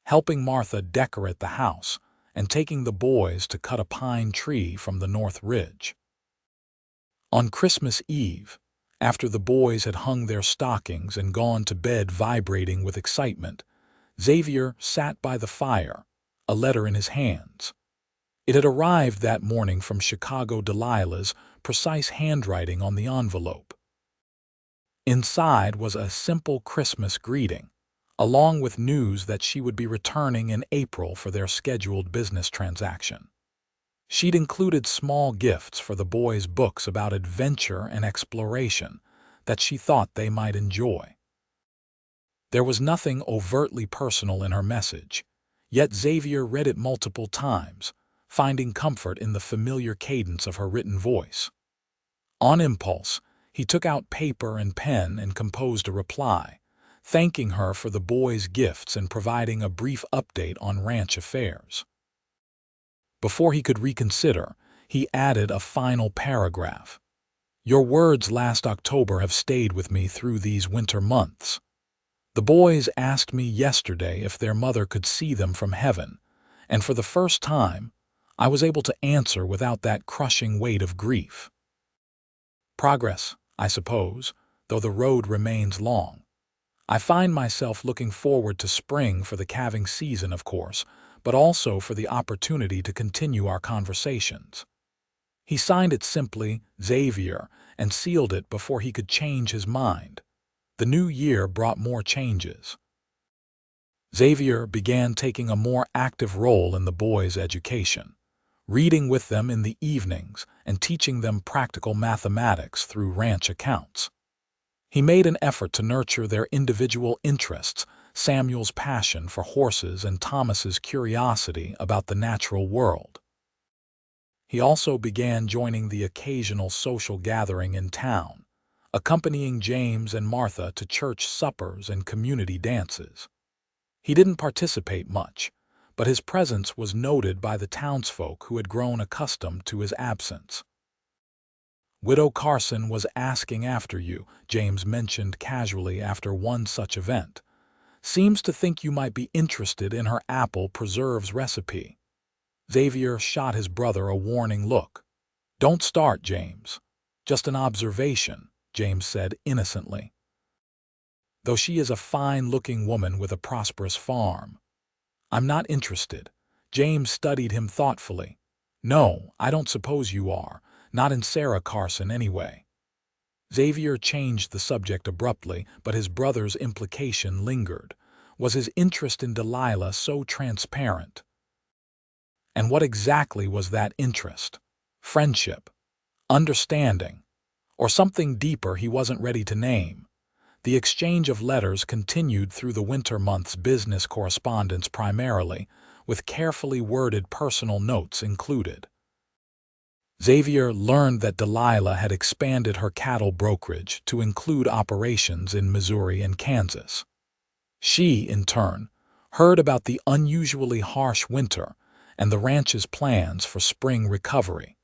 helping Martha decorate the house and taking the boys to cut a pine tree from the North Ridge. On Christmas Eve, after the boys had hung their stockings and gone to bed vibrating with excitement, Xavier sat by the fire, a letter in his hands. It had arrived that morning from Chicago, Delilah's precise handwriting on the envelope. Inside was a simple Christmas greeting, along with news that she would be returning in April for their scheduled business transaction. She'd included small gifts for the boys' books about adventure and exploration that she thought they might enjoy. There was nothing overtly personal in her message, yet Xavier read it multiple times, finding comfort in the familiar cadence of her written voice. On impulse, he took out paper and pen and composed a reply, thanking her for the boys' gifts and providing a brief update on ranch affairs. Before he could reconsider, he added a final paragraph. Your words last October have stayed with me through these winter months. The boys asked me yesterday if their mother could see them from heaven, and for the first time, I was able to answer without that crushing weight of grief. Progress, I suppose, though the road remains long. I find myself looking forward to spring for the calving season, of course, but also for the opportunity to continue our conversations. He signed it simply, Xavier, and sealed it before he could change his mind. The new year brought more changes. Xavier began taking a more active role in the boys' education, reading with them in the evenings and teaching them practical mathematics through ranch accounts. He made an effort to nurture their individual interests, Samuel's passion for horses and Thomas's curiosity about the natural world. He also began joining the occasional social gathering in town, accompanying James and Martha to church suppers and community dances. He didn't participate much, but his presence was noted by the townsfolk who had grown accustomed to his absence. "Widow Carson was asking after you," James mentioned casually after one such event. "Seems to think you might be interested in her apple preserves recipe." Xavier shot his brother a warning look. "Don't start, James. Just an observation," James said innocently. "Though she is a fine-looking woman with a prosperous farm." "I'm not interested." James studied him thoughtfully. "No, I don't suppose you are. Not in Sarah Carson, anyway." Xavier changed the subject abruptly, but his brother's implication lingered. Was his interest in Delilah so transparent? And what exactly was that interest? Friendship? Understanding? Or something deeper he wasn't ready to name? The exchange of letters continued through the winter months, business correspondence primarily, with carefully worded personal notes included. Xavier learned that Delilah had expanded her cattle brokerage to include operations in Missouri and Kansas. She, in turn, heard about the unusually harsh winter and the ranch's plans for spring recovery.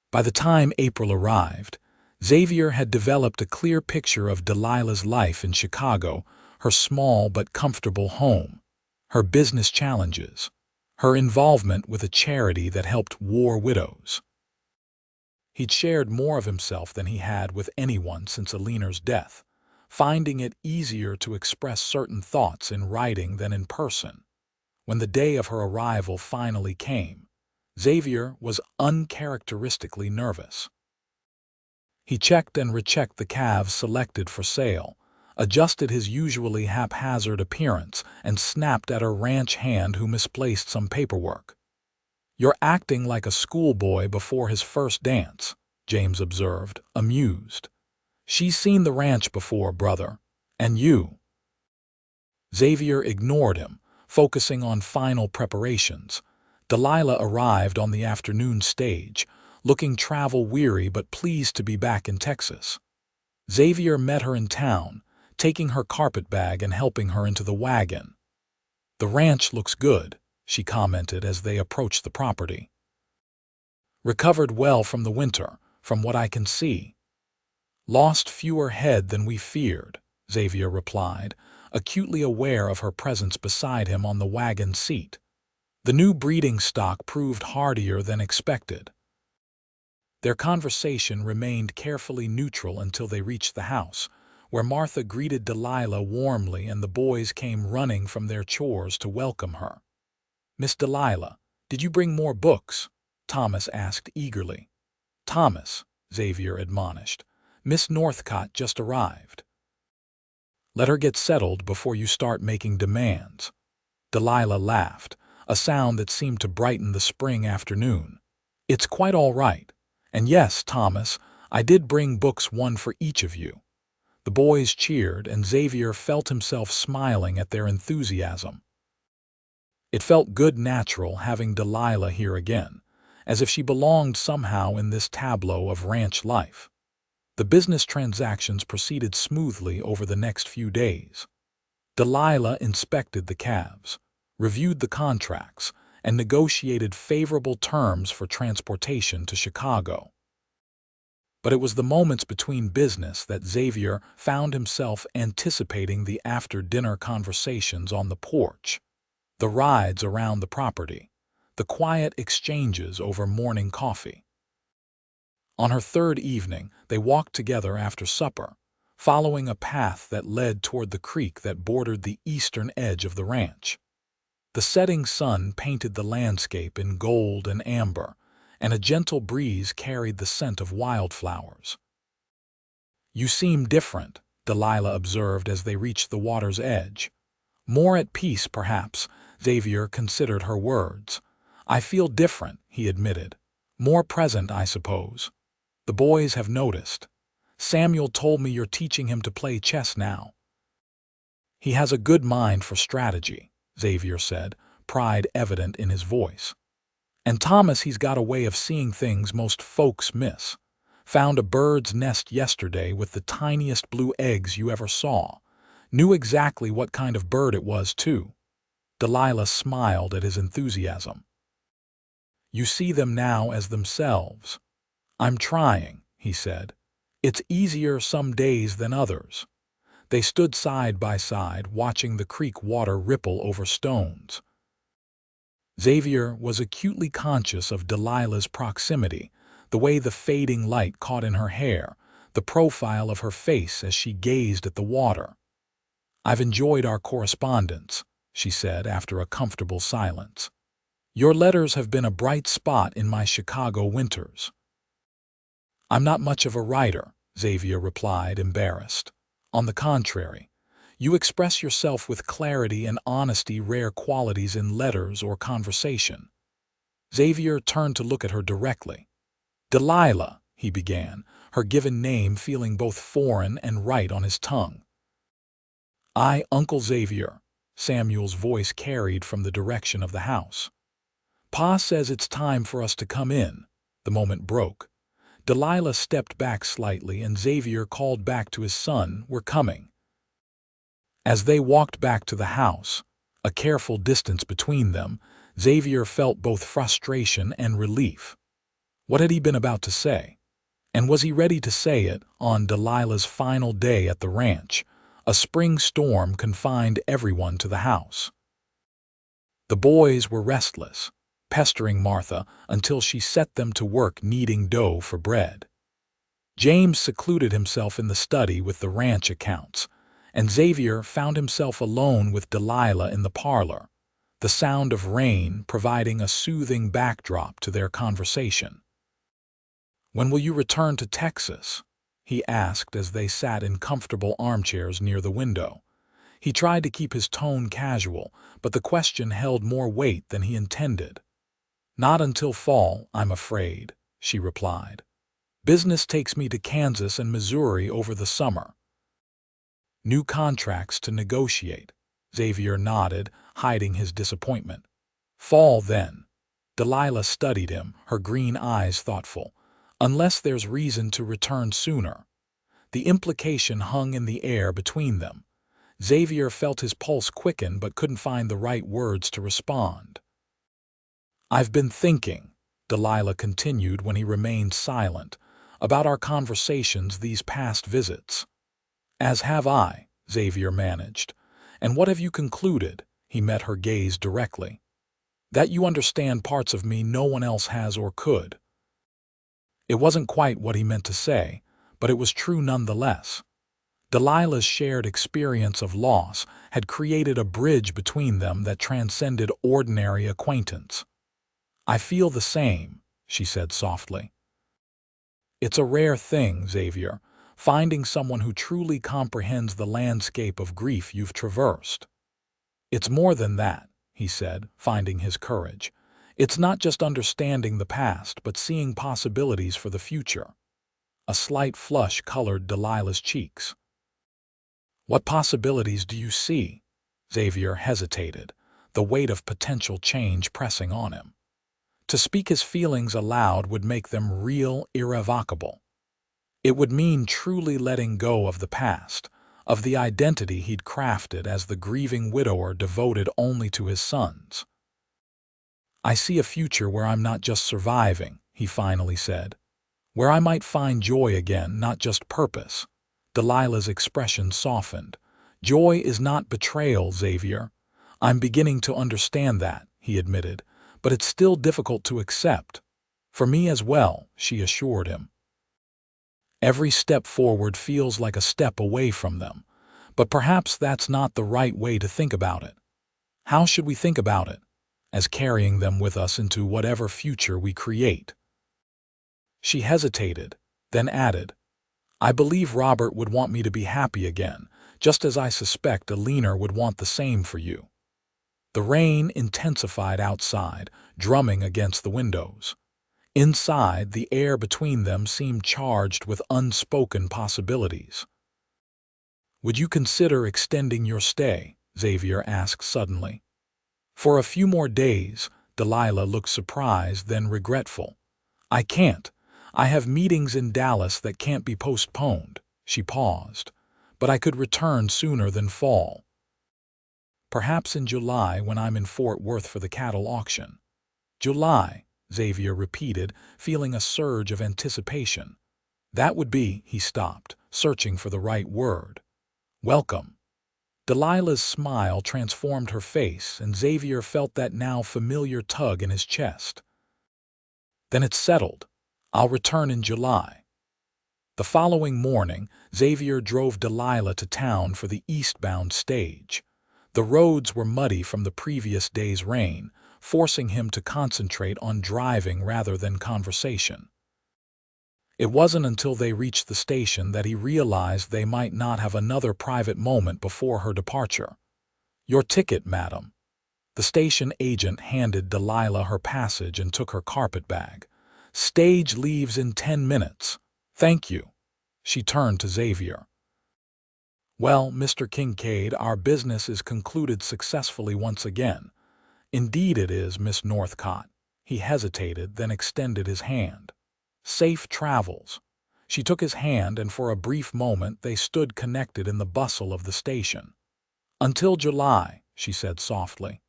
By the time April arrived, Xavier had developed a clear picture of Delilah's life in Chicago, her small but comfortable home, her business challenges, her involvement with a charity that helped war widows. He'd shared more of himself than he had with anyone since Alina's death, finding it easier to express certain thoughts in writing than in person. When the day of her arrival finally came, Xavier was uncharacteristically nervous. He checked and rechecked the calves selected for sale, adjusted his usually haphazard appearance, and snapped at her ranch hand who misplaced some paperwork. "You're acting like a schoolboy before his first dance," James observed, amused. "She's seen the ranch before, brother. And you." Xavier ignored him, focusing on final preparations. Delilah arrived on the afternoon stage, looking travel-weary but pleased to be back in Texas. Xavier met her in town, taking her carpet bag and helping her into the wagon. "The ranch looks good," she commented as they approached the property. "Recovered well from the winter, from what I can see." "Lost fewer head than we feared," Xavier replied, acutely aware of her presence beside him on the wagon seat. The new breeding stock proved hardier than expected. Their conversation remained carefully neutral until they reached the house, where Martha greeted Delilah warmly and the boys came running from their chores to welcome her. "Miss Delilah, did you bring more books?" Thomas asked eagerly. "Thomas," Xavier admonished, "Miss Northcott just arrived. Let her get settled before you start making demands." Delilah laughed, a sound that seemed to brighten the spring afternoon. "It's quite all right. And yes, Thomas, I did bring books, one for each of you." The boys cheered, and Xavier felt himself smiling at their enthusiasm. It felt good natural having Delilah here again, as if she belonged somehow in this tableau of ranch life. The business transactions proceeded smoothly over the next few days. Delilah inspected the calves, reviewed the contracts, and negotiated favorable terms for transportation to Chicago. But it was the moments between business that Xavier found himself anticipating: the after-dinner conversations on the porch, the rides around the property, the quiet exchanges over morning coffee. On her third evening, they walked together after supper, following a path that led toward the creek that bordered the eastern edge of the ranch. The setting sun painted the landscape in gold and amber, and a gentle breeze carried the scent of wildflowers. "You seem different," Delilah observed as they reached the water's edge. "More at peace, perhaps," Xavier considered her words. "I feel different," he admitted. "More present, I suppose. The boys have noticed. Samuel told me you're teaching him to play chess now." "He has a good mind for strategy," Xavier said, pride evident in his voice. "And Thomas, he's got a way of seeing things most folks miss. Found a bird's nest yesterday with the tiniest blue eggs you ever saw. Knew exactly what kind of bird it was, too." Delilah smiled at his enthusiasm. You see them now as themselves. I'm trying, he said. It's easier some days than others. They stood side by side, watching the creek water ripple over stones. Xavier was acutely conscious of Delilah's proximity, the way the fading light caught in her hair, the profile of her face as she gazed at the water. I've enjoyed our correspondence, she said after a comfortable silence. Your letters have been a bright spot in my Chicago winters. I'm not much of a writer, Xavier replied, embarrassed. On the contrary, you express yourself with clarity and honesty, rare qualities in letters or conversation. Xavier turned to look at her directly. Delilah, he began, her given name feeling both foreign and right on his tongue. Uncle Xavier, Samuel's voice carried from the direction of the house. Pa says it's time for us to come in. The moment broke. Delilah stepped back slightly and Xavier called back to his son, We're coming. As they walked back to the house, a careful distance between them, Xavier felt both frustration and relief. What had he been about to say? And was he ready to say it on Delilah's final day at the ranch? A spring storm confined everyone to the house. The boys were restless, pestering Martha until she set them to work kneading dough for bread. James secluded himself in the study with the ranch accounts, and Xavier found himself alone with Delilah in the parlor, the sound of rain providing a soothing backdrop to their conversation. When will you return to Texas? He asked as they sat in comfortable armchairs near the window. He tried to keep his tone casual, but the question held more weight than he intended. Not until fall, I'm afraid, she replied. Business takes me to Kansas and Missouri over the summer. New contracts to negotiate. Xavier nodded, hiding his disappointment. Fall, then. Delilah studied him, her green eyes thoughtful. Unless there's reason to return sooner. The implication hung in the air between them. Xavier felt his pulse quicken but couldn't find the right words to respond. I've been thinking, Delilah continued when he remained silent, about our conversations these past visits. As have I, Xavier managed. And what have you concluded? He met her gaze directly. That you understand parts of me no one else has or could. It wasn't quite what he meant to say, but it was true nonetheless. Delilah's shared experience of loss had created a bridge between them that transcended ordinary acquaintance. I feel the same, she said softly. It's a rare thing, Xavier, finding someone who truly comprehends the landscape of grief you've traversed. It's more than that, he said, finding his courage. It's not just understanding the past, but seeing possibilities for the future. A slight flush colored Delilah's cheeks. What possibilities do you see? Xavier hesitated, the weight of potential change pressing on him. To speak his feelings aloud would make them real, irrevocable. It would mean truly letting go of the past, of the identity he'd crafted as the grieving widower devoted only to his sons. I see a future where I'm not just surviving, he finally said. Where I might find joy again, not just purpose. Delilah's expression softened. Joy is not betrayal, Xavier. I'm beginning to understand that, he admitted, but it's still difficult to accept. For me as well, she assured him. Every step forward feels like a step away from them, but perhaps that's not the right way to think about it. How should we think about it? As carrying them with us into whatever future we create. She hesitated, then added, I believe Robert would want me to be happy again, just as I suspect Alina would want the same for you. The rain intensified outside, drumming against the windows. Inside, the air between them seemed charged with unspoken possibilities. Would you consider extending your stay? Xavier asked suddenly. For a few more days, Delilah looked surprised, then regretful. I can't. I have meetings in Dallas that can't be postponed. She paused. But I could return sooner than fall. Perhaps in July when I'm in Fort Worth for the cattle auction." "July," Xavier repeated, feeling a surge of anticipation. "That would be—" He stopped, searching for the right word. "Welcome." Delilah's smile transformed her face, and Xavier felt that now familiar tug in his chest. "Then it's settled. I'll return in July." The following morning, Xavier drove Delilah to town for the eastbound stage. The roads were muddy from the previous day's rain, forcing him to concentrate on driving rather than conversation. It wasn't until they reached the station that he realized they might not have another private moment before her departure. "Your ticket, madam." The station agent handed Delilah her passage and took her carpetbag. "Stage leaves in 10 minutes. Thank you." She turned to Xavier. "Well, Mr. Kincaid, our business is concluded successfully once again." "Indeed it is, Miss Northcott." He hesitated, then extended his hand. "Safe travels." She took his hand, and for a brief moment they stood connected in the bustle of the station. "Until July," she said softly.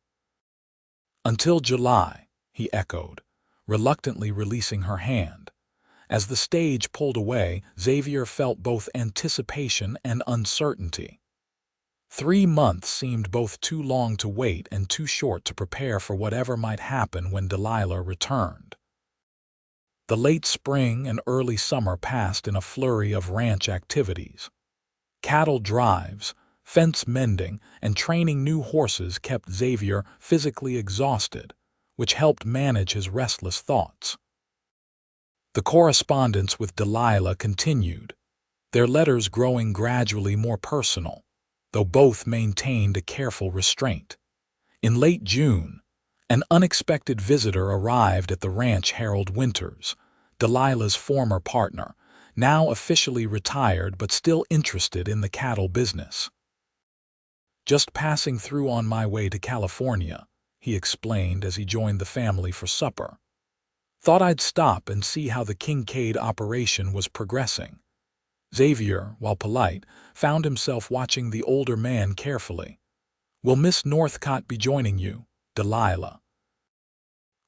"Until July," he echoed, reluctantly releasing her hand. As the stage pulled away, Xavier felt both anticipation and uncertainty. 3 months seemed both too long to wait and too short to prepare for whatever might happen when Delilah returned. The late spring and early summer passed in a flurry of ranch activities. Cattle drives, fence mending, and training new horses kept Xavier physically exhausted, which helped manage his restless thoughts. The correspondence with Delilah continued, their letters growing gradually more personal, though both maintained a careful restraint. In late June, an unexpected visitor arrived at the ranch. Harold Winters, Delilah's former partner, now officially retired but still interested in the cattle business. "Just passing through on my way to California," he explained as he joined the family for supper. "Thought I'd stop and see how the Kincaid operation was progressing." Xavier, while polite, found himself watching the older man carefully. "Will Miss Northcott be joining you, Delilah?"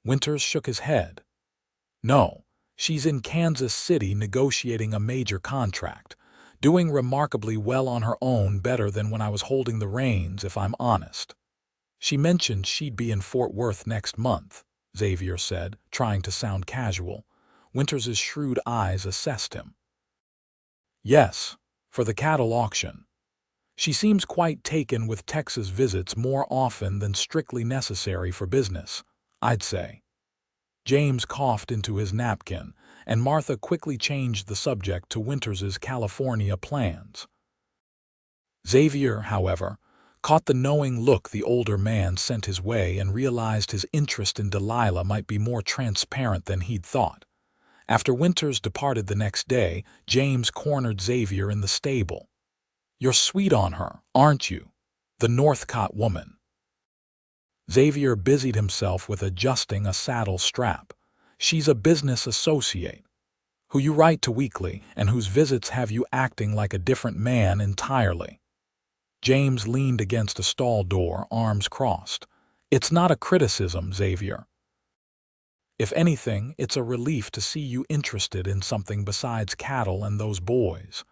Winters shook his head. "No, she's in Kansas City negotiating a major contract, doing remarkably well on her own, better than when I was holding the reins, if I'm honest." "She mentioned she'd be in Fort Worth next month," Xavier said, trying to sound casual. Winters's shrewd eyes assessed him. "Yes, for the cattle auction. She seems quite taken with Texas visits more often than strictly necessary for business, I'd say." James coughed into his napkin, and Martha quickly changed the subject to Winters's California plans. Xavier, however, caught the knowing look the older man sent his way and realized his interest in Delilah might be more transparent than he'd thought. After Winters departed the next day, James cornered Xavier in the stable. "You're sweet on her, aren't you? The Northcott woman." Xavier busied himself with adjusting a saddle strap. "She's a business associate, who you write to weekly and whose visits have you acting like a different man entirely." James leaned against a stall door, arms crossed. "It's not a criticism, Xavier. If anything, it's a relief to see you interested in something besides cattle and those boys."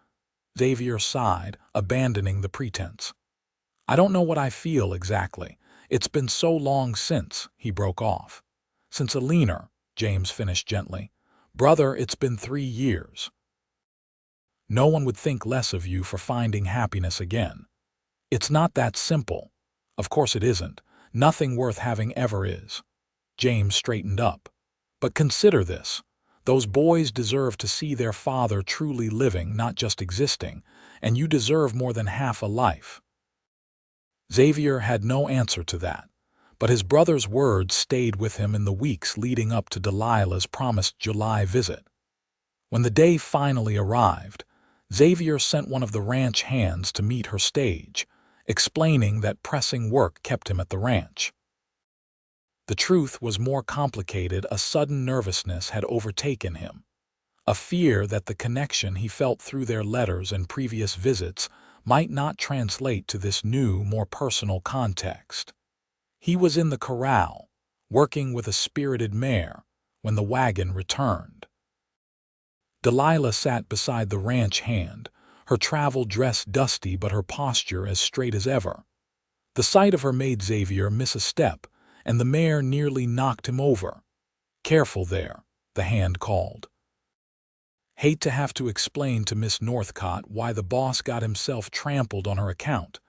Xavier sighed, abandoning the pretense. "I don't know what I feel exactly. It's been so long since," he broke off. "Since a leaner," James finished gently. "Brother, it's been 3 years. No one would think less of you for finding happiness again. It's not that simple. Of course it isn't. Nothing worth having ever is." James straightened up. "But consider this. Those boys deserve to see their father truly living, not just existing, and you deserve more than half a life." Xavier had no answer to that, but his brother's words stayed with him in the weeks leading up to Delilah's promised July visit. When the day finally arrived, Xavier sent one of the ranch hands to meet her stage, explaining that pressing work kept him at the ranch. The truth was more complicated. A sudden nervousness had overtaken him, a fear that the connection he felt through their letters and previous visits might not translate to this new, more personal context. He was in the corral, working with a spirited mare, when the wagon returned. Delilah sat beside the ranch hand, her travel dress dusty but her posture as straight as ever. The sight of her made Xavier miss a step, and the mare nearly knocked him over. "Careful there," the hand called. "Hate to have to explain to Miss Northcott why the boss got himself trampled on her account."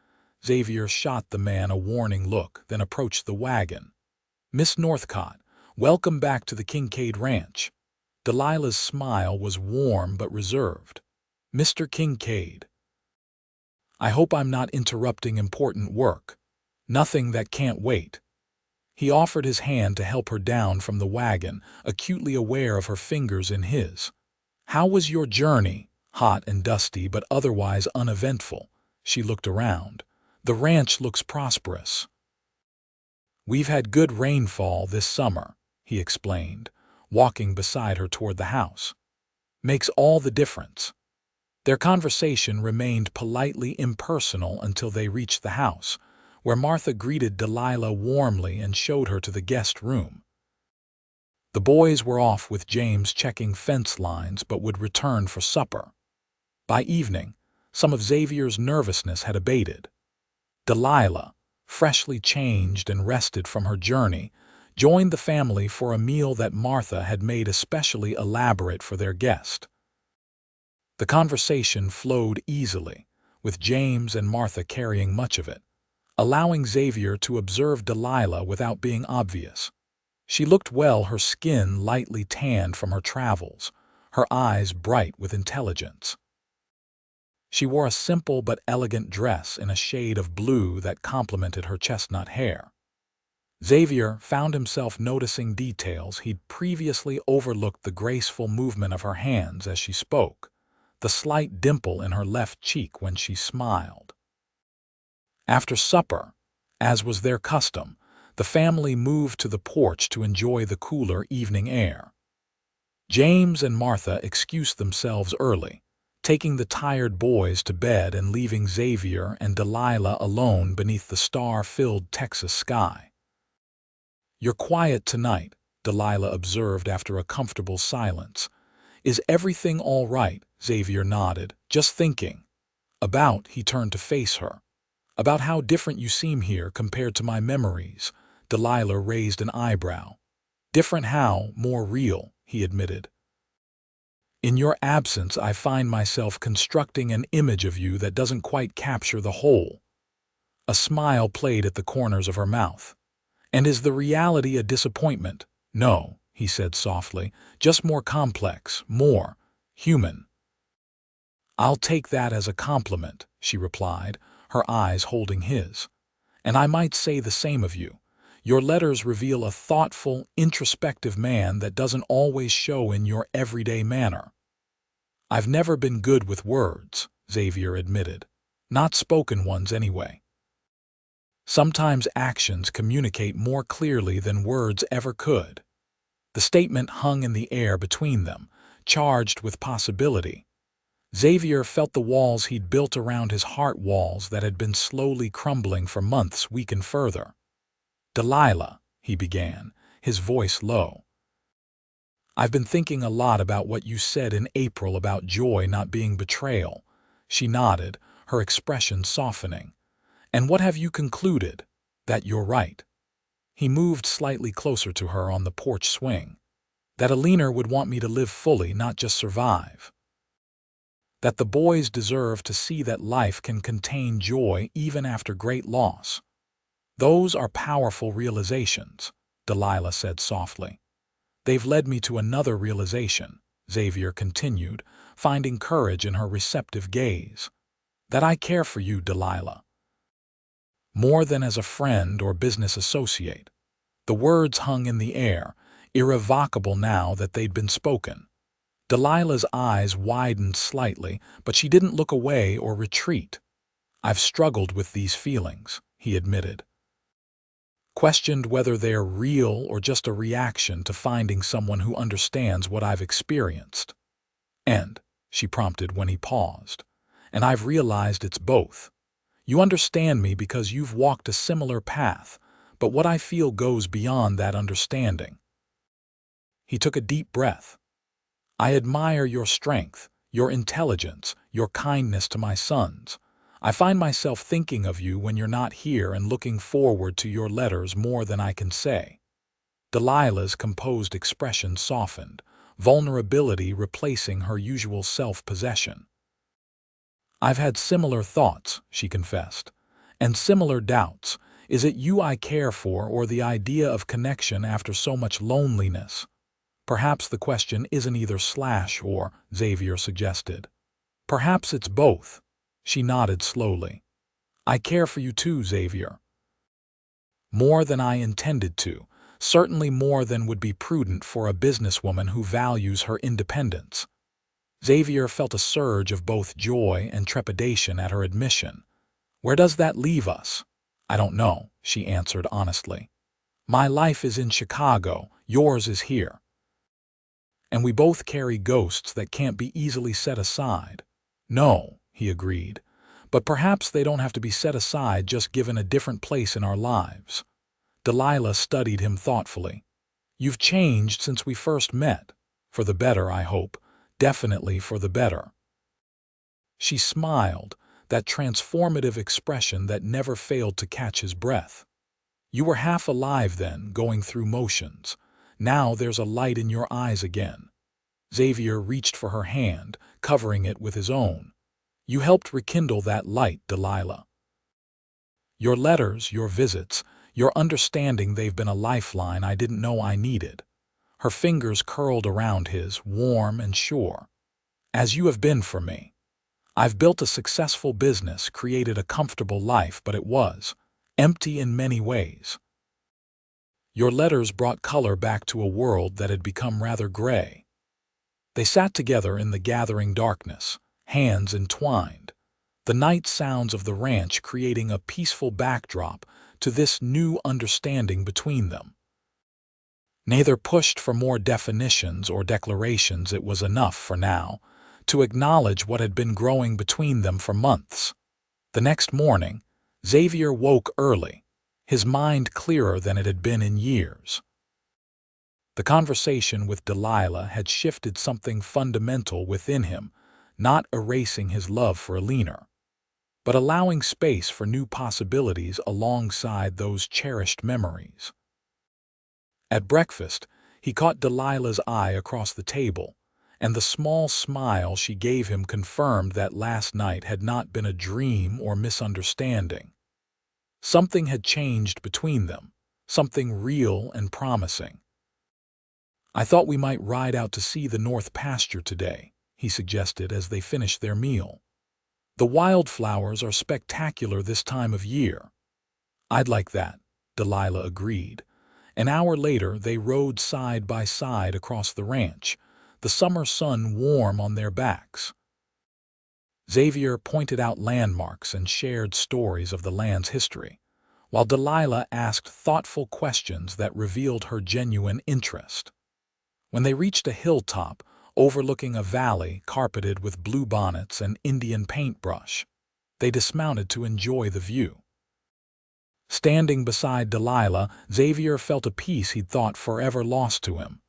Xavier shot the man a warning look, then approached the wagon. "Miss Northcott, welcome back to the Kincaid Ranch." Delilah's smile was warm but reserved. "Mr. Kincaid, I hope I'm not interrupting important work." "Nothing that can't wait." He offered his hand to help her down from the wagon, acutely aware of her fingers in his. "How was your journey?" "Hot and dusty, but otherwise uneventful." She looked around. "The ranch looks prosperous." "We've had good rainfall this summer," he explained, walking beside her toward the house. "Makes all the difference." Their conversation remained politely impersonal until they reached the house, where Martha greeted Delilah warmly and showed her to the guest room. The boys were off with James checking fence lines but would return for supper. By evening, some of Xavier's nervousness had abated. Delilah, freshly changed and rested from her journey, joined the family for a meal that Martha had made especially elaborate for their guest. The conversation flowed easily, with James and Martha carrying much of it, allowing Xavier to observe Delilah without being obvious. She looked well, her skin lightly tanned from her travels, her eyes bright with intelligence. She wore a simple but elegant dress in a shade of blue that complemented her chestnut hair. Xavier found himself noticing details he'd previously overlooked: the graceful movement of her hands as she spoke, the slight dimple in her left cheek when she smiled. After supper, as was their custom, the family moved to the porch to enjoy the cooler evening air. James and Martha excused themselves early, taking the tired boys to bed and leaving Xavier and Delilah alone beneath the star-filled Texas sky. "You're quiet tonight," Delilah observed after a comfortable silence. "Is everything all right?" Xavier nodded. "Just thinking." "About," he turned to face her. "About how different you seem here compared to my memories." Delilah raised an eyebrow. "Different how? More real," he admitted. "In your absence, I find myself constructing an image of you that doesn't quite capture the whole." A smile played at the corners of her mouth. "And is the reality a disappointment?" "No," he said softly, "just more complex, more human." "I'll take that as a compliment," she replied, her eyes holding his. "And I might say the same of you. Your letters reveal a thoughtful, introspective man that doesn't always show in your everyday manner." "I've never been good with words," Xavier admitted. "Not spoken ones, anyway. Sometimes actions communicate more clearly than words ever could." The statement hung in the air between them, charged with possibility. Xavier felt the walls he'd built around his heart, walls that had been slowly crumbling for months, weaken further. "Delilah," he began, his voice low, "I've been thinking a lot about what you said in April about joy not being betrayal." She nodded, her expression softening. "And what have you concluded?" "That you're right." He moved slightly closer to her on the porch swing. "That Alina would want me to live fully, not just survive. That the boys deserve to see that life can contain joy even after great loss." "Those are powerful realizations," Delilah said softly. "They've led me to another realization," Xavier continued, finding courage in her receptive gaze. "That I care for you, Delilah. More than as a friend or business associate." The words hung in the air, irrevocable now that they'd been spoken. Delilah's eyes widened slightly, but she didn't look away or retreat. "I've struggled with these feelings," he admitted. "Questioned whether they're real or just a reaction to finding someone who understands what I've experienced." "And," she prompted when he paused, and I've realized it's both. You understand me because you've walked a similar path, but what I feel goes beyond that understanding." He took a deep breath. "I admire your strength, your intelligence, your kindness to my sons. I find myself thinking of you when you're not here and looking forward to your letters more than I can say." Delilah's composed expression softened, vulnerability replacing her usual self-possession. "I've had similar thoughts," she confessed, "and similar doubts. Is it you I care for, or the idea of connection after so much loneliness?" "Perhaps the question isn't either/or," Xavier suggested. "Perhaps it's both." She nodded slowly. "I care for you too, Xavier. More than I intended to, certainly more than would be prudent for a businesswoman who values her independence." Xavier felt a surge of both joy and trepidation at her admission. "Where does that leave us?" "I don't know," she answered honestly. "My life is in Chicago, yours is here. And we both carry ghosts that can't be easily set aside." "No," he agreed, "but perhaps they don't have to be set aside, just given a different place in our lives." Delilah studied him thoughtfully. "You've changed since we first met. For the better, I hope. Definitely for the better." She smiled, that transformative expression that never failed to catch his breath. "You were half alive then, going through motions. Now there's a light in your eyes again." Xavier reached for her hand, covering it with his own. "You helped rekindle that light, Delilah. Your letters, your visits, your understanding, they've been a lifeline I didn't know I needed." Her fingers curled around his, warm and sure. "As you have been for me. I've built a successful business, created a comfortable life, but it was empty in many ways. Your letters brought color back to a world that had become rather gray." They sat together in the gathering darkness, hands entwined, the night sounds of the ranch creating a peaceful backdrop to this new understanding between them. Neither pushed for more definitions or declarations. It was enough for now to acknowledge what had been growing between them for months. The next morning, Xavier woke early, his mind clearer than it had been in years. The conversation with Delilah had shifted something fundamental within him, not erasing his love for Alina, but allowing space for new possibilities alongside those cherished memories. At breakfast, he caught Delilah's eye across the table, and the small smile she gave him confirmed that last night had not been a dream or misunderstanding. Something had changed between them, something real and promising. "I thought we might ride out to see the North Pasture today," he suggested as they finished their meal. "The wildflowers are spectacular this time of year." "I'd like that," Delilah agreed. An hour later, they rode side by side across the ranch, the summer sun warm on their backs. Xavier pointed out landmarks and shared stories of the land's history, while Delilah asked thoughtful questions that revealed her genuine interest. When they reached a hilltop overlooking a valley carpeted with bluebonnets and Indian paintbrush, they dismounted to enjoy the view. Standing beside Delilah, Xavier felt a peace he'd thought forever lost to him.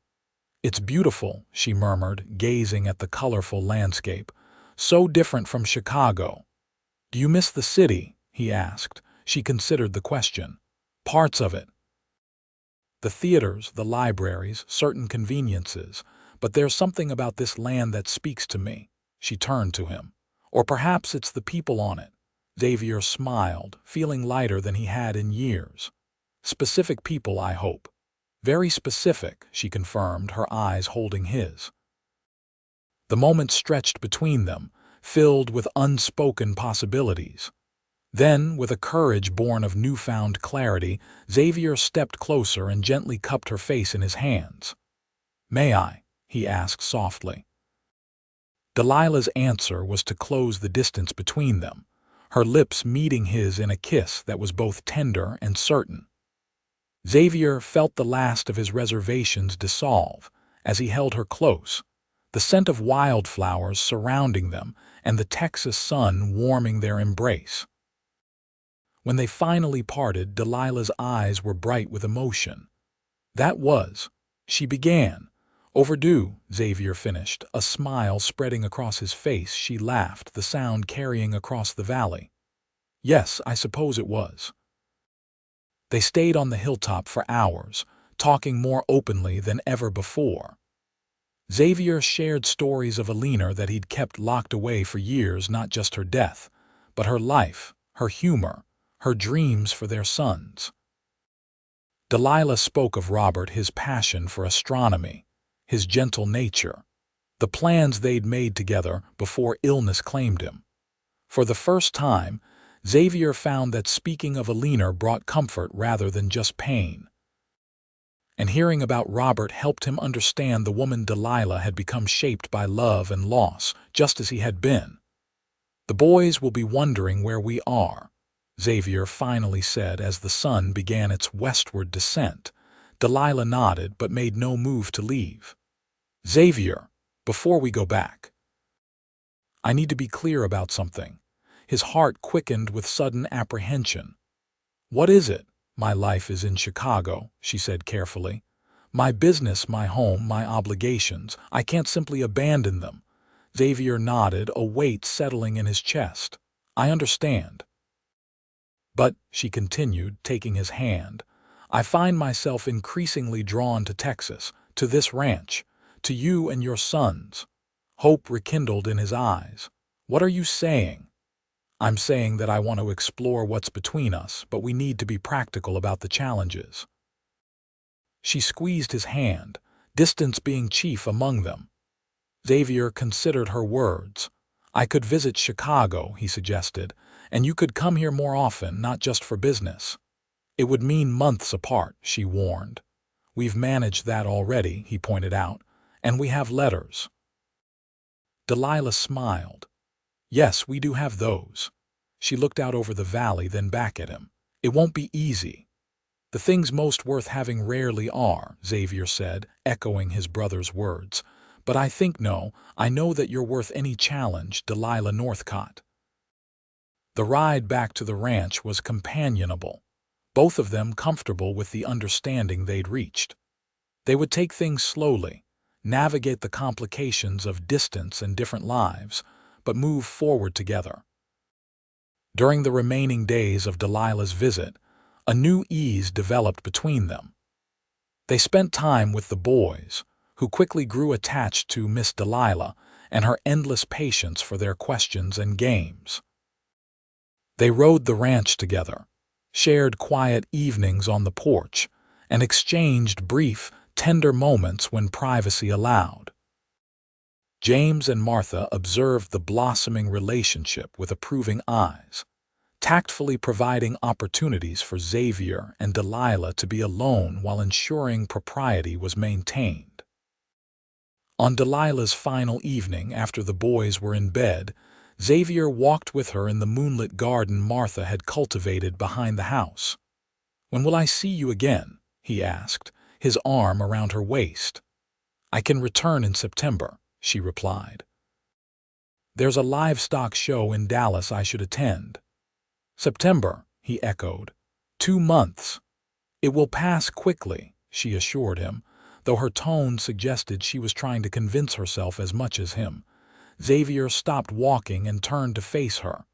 "It's beautiful," she murmured, gazing at the colorful landscape. "So different from Chicago." "Do you miss the city?" he asked. She considered the question. "Parts of it. The theaters, the libraries, certain conveniences. But there's something about this land that speaks to me." She turned to him. "Or perhaps it's the people on it." Xavier smiled, feeling lighter than he had in years. "Specific people, I hope." "Very specific," she confirmed, her eyes holding his. The moment stretched between them, filled with unspoken possibilities. Then, with a courage born of newfound clarity, Xavier stepped closer and gently cupped her face in his hands. "May I?" he asked softly. Delilah's answer was to close the distance between them, her lips meeting his in a kiss that was both tender and certain. Xavier felt the last of his reservations dissolve as he held her close, the scent of wildflowers surrounding them and the Texas sun warming their embrace. When they finally parted, Delilah's eyes were bright with emotion. "That was," she began. "Overdue," Xavier finished, a smile spreading across his face. She laughed, the sound carrying across the valley. "Yes, I suppose it was." They stayed on the hilltop for hours, talking more openly than ever before. Xavier shared stories of Alina that he'd kept locked away for years, not just her death, but her life, her humor, her dreams for their sons. Delilah spoke of Robert, his passion for astronomy, his gentle nature, the plans they'd made together before illness claimed him. For the first time, Xavier found that speaking of Alina brought comfort rather than just pain. And hearing about Robert helped him understand the woman Delilah had become shaped by love and loss, just as he had been. "The boys will be wondering where we are," Xavier finally said as the sun began its westward descent. Delilah nodded but made no move to leave. "Xavier, before we go back, I need to be clear about something." His heart quickened with sudden apprehension. "What is it?" "My life is in Chicago," she said carefully. "My business, my home, my obligations. I can't simply abandon them." Xavier nodded, a weight settling in his chest. "I understand." "But," she continued, taking his hand, "I find myself increasingly drawn to Texas, to this ranch, to you and your sons." Hope rekindled in his eyes. "What are you saying?" "I'm saying that I want to explore what's between us, but we need to be practical about the challenges." She squeezed his hand, distance being chief among them. Xavier considered her words. "I could visit Chicago," he suggested, "and you could come here more often, not just for business." "It would mean months apart," she warned. "We've managed that already," he pointed out, "and we have letters." Delilah smiled. "Yes, we do have those." She looked out over the valley, then back at him. "It won't be easy." "The things most worth having rarely are," Xavier said, echoing his brother's words. "But I know that you're worth any challenge, Delilah Northcott." The ride back to the ranch was companionable, both of them comfortable with the understanding they'd reached. They would take things slowly, navigate the complications of distance and different lives, but move forward together. During the remaining days of Delilah's visit, a new ease developed between them. They spent time with the boys, who quickly grew attached to Miss Delilah and her endless patience for their questions and games. They rode the ranch together, shared quiet evenings on the porch, and exchanged brief, tender moments when privacy allowed. James and Martha observed the blossoming relationship with approving eyes, tactfully providing opportunities for Xavier and Delilah to be alone while ensuring propriety was maintained. On Delilah's final evening, after the boys were in bed, Xavier walked with her in the moonlit garden Martha had cultivated behind the house. "When will I see you again?" he asked, his arm around her waist. "I can return in September," she replied. "There's a livestock show in Dallas I should attend." "September," he echoed. 2 months. "It will pass quickly," she assured him, though her tone suggested she was trying to convince herself as much as him. Xavier stopped walking and turned to face her.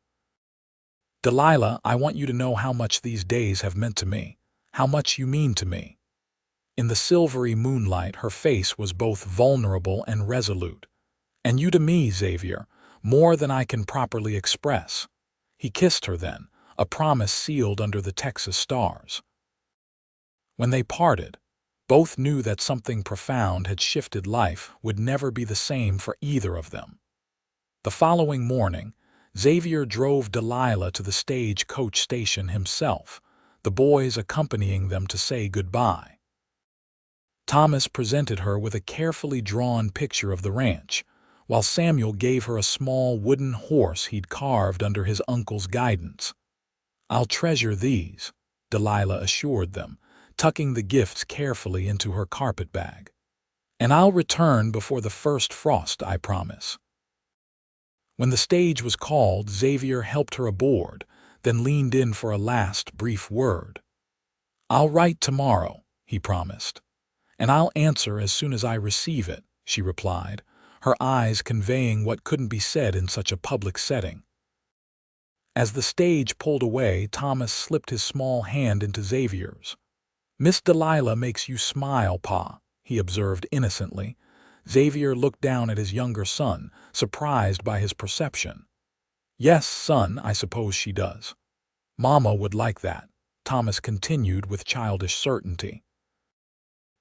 "Delilah, I want you to know how much these days have meant to me, how much you mean to me." In the silvery moonlight, her face was both vulnerable and resolute. "And you to me, Xavier, more than I can properly express." He kissed her then, a promise sealed under the Texas stars. When they parted, both knew that something profound had shifted. Life would never be the same for either of them. The following morning, Xavier drove Delilah to the stagecoach station himself, the boys accompanying them to say goodbye. Thomas presented her with a carefully drawn picture of the ranch, while Samuel gave her a small wooden horse he'd carved under his uncle's guidance. "I'll treasure these," Delilah assured them, tucking the gifts carefully into her carpet bag. "And I'll return before the first frost, I promise." When the stage was called, Xavier helped her aboard, then leaned in for a last brief word. "I'll write tomorrow," he promised. "And I'll answer as soon as I receive it," she replied, her eyes conveying what couldn't be said in such a public setting. As the stage pulled away, Thomas slipped his small hand into Xavier's. "Miss Delilah makes you smile, Pa," he observed innocently. Xavier looked down at his younger son, surprised by his perception. "Yes, son, I suppose she does. Mama would like that," Thomas continued with childish certainty.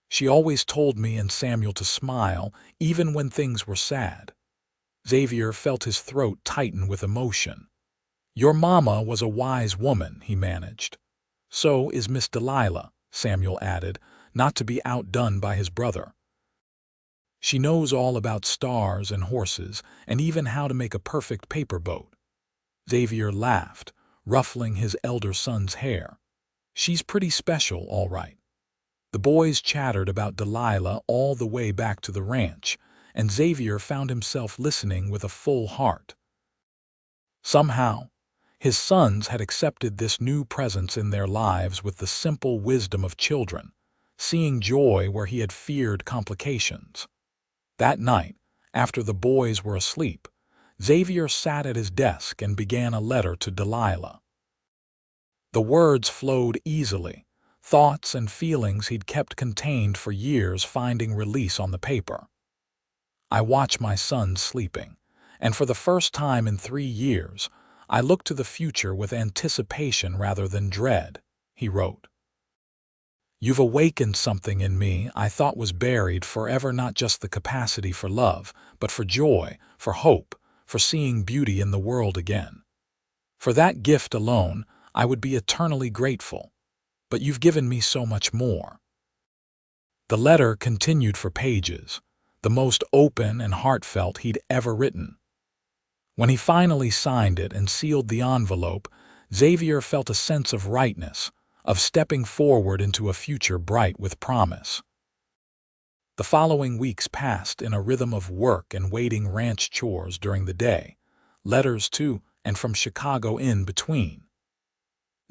"She always told me and Samuel to smile, even when things were sad." Xavier felt his throat tighten with emotion. "Your mama was a wise woman," he managed. "So is Miss Delilah," Samuel added, not to be outdone by his brother. "She knows all about stars and horses, and even how to make a perfect paper boat." Xavier laughed, ruffling his elder son's hair. "She's pretty special, all right." The boys chattered about Delilah all the way back to the ranch, and Xavier found himself listening with a full heart. Somehow, his sons had accepted this new presence in their lives with the simple wisdom of children, seeing joy where he had feared complications. That night, after the boys were asleep, Xavier sat at his desk and began a letter to Delilah. The words flowed easily, thoughts and feelings he'd kept contained for years finding release on the paper. "I watch my sons sleeping, and for the first time in 3 years, I look to the future with anticipation rather than dread," he wrote. "You've awakened something in me I thought was buried forever, not just the capacity for love, but for joy, for hope, for seeing beauty in the world again. For that gift alone, I would be eternally grateful. But you've given me so much more." The letter continued for pages, the most open and heartfelt he'd ever written. When he finally signed it and sealed the envelope, Xavier felt a sense of rightness, of stepping forward into a future bright with promise. The following weeks passed in a rhythm of work and waiting ranch chores during the day, letters to and from Chicago in between.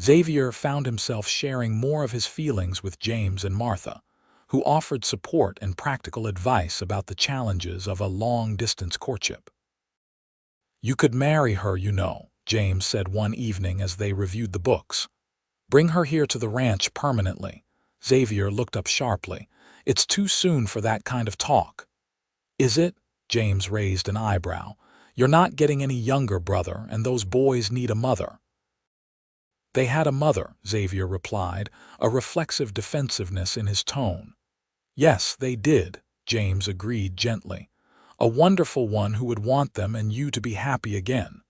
Xavier found himself sharing more of his feelings with James and Martha, who offered support and practical advice about the challenges of a long-distance courtship. "You could marry her, you know," James said one evening as they reviewed the books. "Bring her here to the ranch permanently." Xavier looked up sharply. "It's too soon for that kind of talk." "Is it?" James raised an eyebrow. "You're not getting any younger, brother, and those boys need a mother." "They had a mother," Xavier replied, a reflexive defensiveness in his tone. "Yes, they did," James agreed gently. "A wonderful one who would want them and you to be happy again."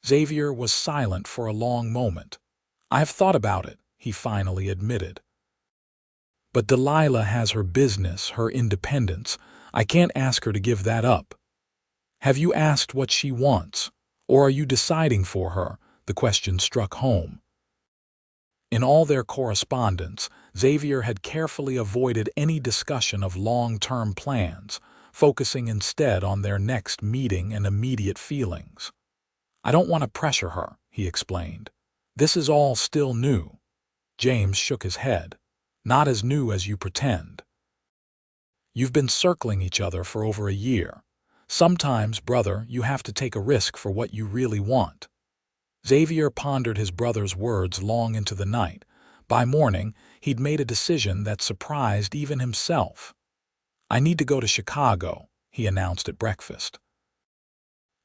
Xavier was silent for a long moment. "I have thought about it," he finally admitted. "But Delilah has her business, her independence. I can't ask her to give that up." "Have you asked what she wants? Or are you deciding for her?" The question struck home. In all their correspondence, Xavier had carefully avoided any discussion of long-term plans, focusing instead on their next meeting and immediate feelings. "I don't want to pressure her," he explained. "This is all still new." James shook his head. "Not as new as you pretend. You've been circling each other for over a year. Sometimes, brother, you have to take a risk for what you really want." Xavier pondered his brother's words long into the night. By morning, he'd made a decision that surprised even himself. "I need to go to Chicago," he announced at breakfast.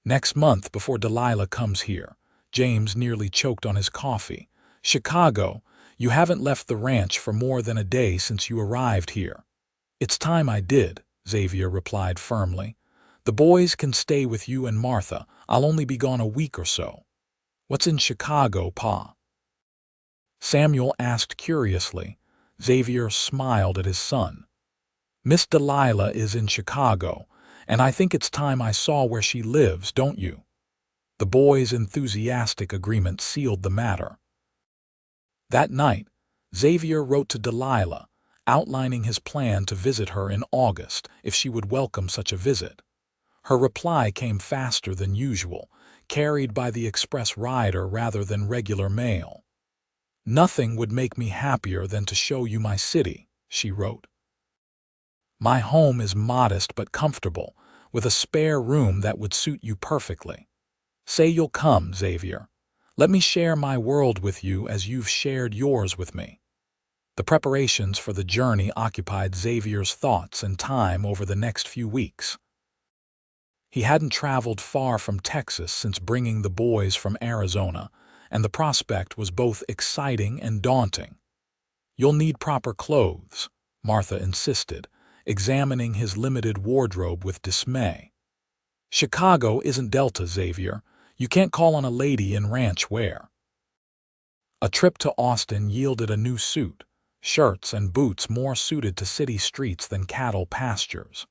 "Next month, before Delilah comes here." James nearly choked on his coffee. "Chicago? You haven't left the ranch for more than a day since you arrived here." "It's time I did," Xavier replied firmly. "The boys can stay with you and Martha. I'll only be gone a week or so." "What's in Chicago, Pa?" Samuel asked curiously. Xavier smiled at his son. "Miss Delilah is in Chicago, and I think it's time I saw where she lives, don't you?" The boys' enthusiastic agreement sealed the matter. That night, Xavier wrote to Delilah, outlining his plan to visit her in August if she would welcome such a visit. Her reply came faster than usual, carried by the express rider rather than regular mail. "Nothing would make me happier than to show you my city," she wrote. "My home is modest but comfortable, with a spare room that would suit you perfectly. Say you'll come, Xavier. Let me share my world with you as you've shared yours with me." The preparations for the journey occupied Xavier's thoughts and time over the next few weeks. He hadn't traveled far from Texas since bringing the boys from Arizona, and the prospect was both exciting and daunting. "You'll need proper clothes," Martha insisted, examining his limited wardrobe with dismay. "Chicago isn't Delta, Xavier. You can't call on a lady in ranch wear." A trip to Austin yielded a new suit, shirts and boots more suited to city streets than cattle pastures.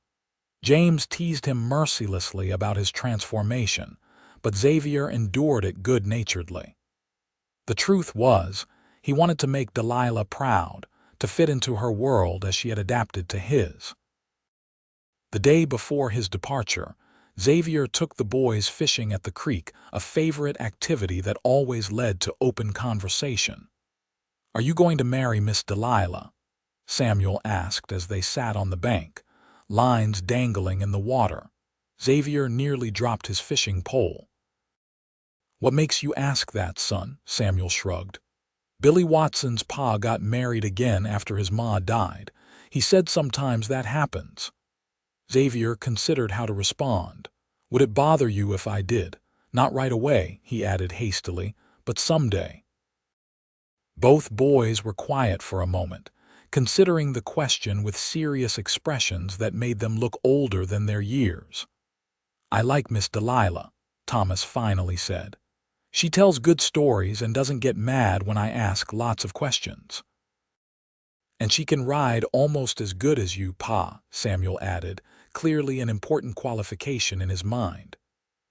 James teased him mercilessly about his transformation, but Xavier endured it good-naturedly. The truth was, he wanted to make Delilah proud, to fit into her world as she had adapted to his. The day before his departure, Xavier took the boys fishing at the creek, a favorite activity that always led to open conversation. "Are you going to marry Miss Delilah?" Samuel asked as they sat on the bank, lines dangling in the water. Xavier nearly dropped his fishing pole. "What makes you ask that, son?" Samuel shrugged. "Billy Watson's pa got married again after his ma died. He said sometimes that happens." Xavier considered how to respond. "Would it bother you if I did? Not right away," he added hastily, "but someday." Both boys were quiet for a moment, considering the question with serious expressions that made them look older than their years. "I like Miss Delilah," Thomas finally said. "She tells good stories and doesn't get mad when I ask lots of questions." "And she can ride almost as good as you, Pa," Samuel added, clearly an important qualification in his mind.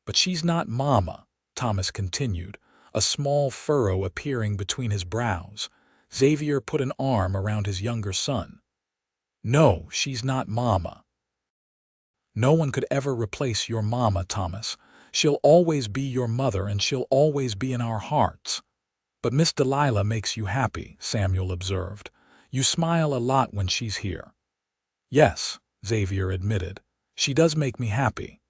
"But she's not Mama," Thomas continued, a small furrow appearing between his brows. Xavier put an arm around his younger son. "No, she's not Mama. No one could ever replace your Mama, Thomas. She'll always be your mother and she'll always be in our hearts." "But Miss Delilah makes you happy," Samuel observed. "You smile a lot when she's here." "Yes," Xavier admitted. "She does make me happy."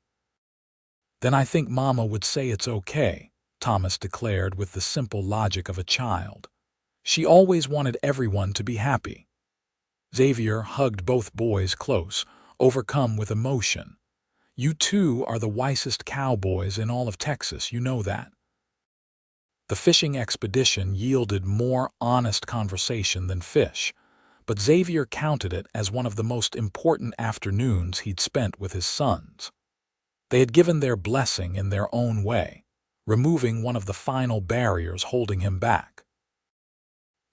"Then I think Mama would say it's okay," Thomas declared with the simple logic of a child. "She always wanted everyone to be happy." Xavier hugged both boys close, overcome with emotion. "You two are the wisest cowboys in all of Texas, you know that." The fishing expedition yielded more honest conversation than fish, but Xavier counted it as one of the most important afternoons he'd spent with his sons. They had given their blessing in their own way, removing one of the final barriers holding him back.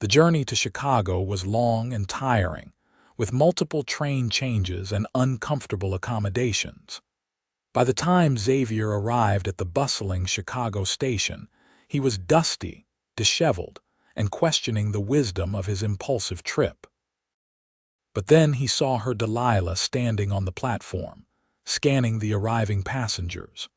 The journey to Chicago was long and tiring, with multiple train changes and uncomfortable accommodations. By the time Xavier arrived at the bustling Chicago station, he was dusty, disheveled, and questioning the wisdom of his impulsive trip. But then he saw her Delilah standing on the platform, scanning the arriving passengers.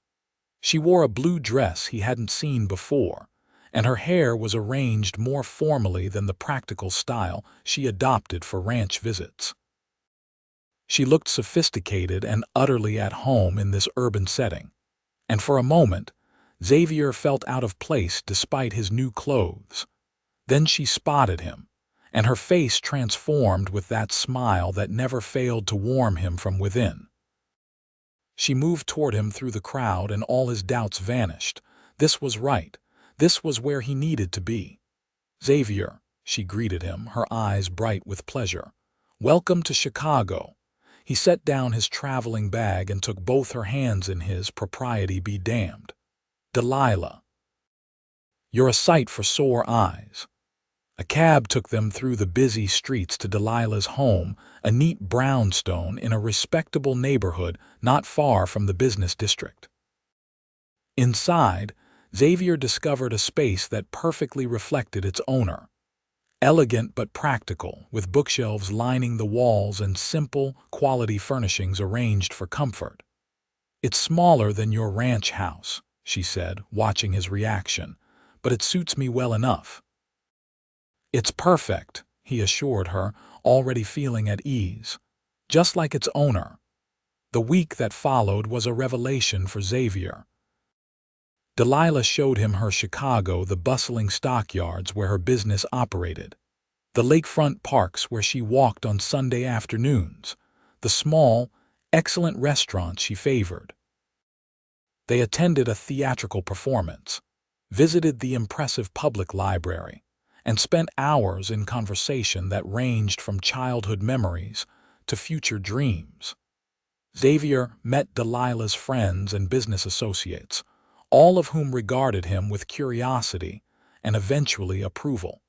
She wore a blue dress he hadn't seen before, and her hair was arranged more formally than the practical style she adopted for ranch visits. She looked sophisticated and utterly at home in this urban setting, and for a moment, Xavier felt out of place despite his new clothes. Then she spotted him, and her face transformed with that smile that never failed to warm him from within. She moved toward him through the crowd and all his doubts vanished. This was right. This was where he needed to be. "Xavier," she greeted him, her eyes bright with pleasure. "Welcome to Chicago." He set down his traveling bag and took both her hands in his, propriety be damned. "Delilah, you're a sight for sore eyes." A cab took them through the busy streets to Delilah's home, a neat brownstone in a respectable neighborhood not far from the business district. Inside, Xavier discovered a space that perfectly reflected its owner. Elegant but practical, with bookshelves lining the walls and simple, quality furnishings arranged for comfort. "It's smaller than your ranch house," she said, watching his reaction, "but it suits me well enough." "It's perfect," he assured her, already feeling at ease. "Just like its owner." The week that followed was a revelation for Xavier. Delilah showed him her Chicago, the bustling stockyards where her business operated, the lakefront parks where she walked on Sunday afternoons, the small, excellent restaurants she favored. They attended a theatrical performance, visited the impressive public library, and spent hours in conversation that ranged from childhood memories to future dreams. Xavier met Delilah's friends and business associates, all of whom regarded him with curiosity and eventually approval.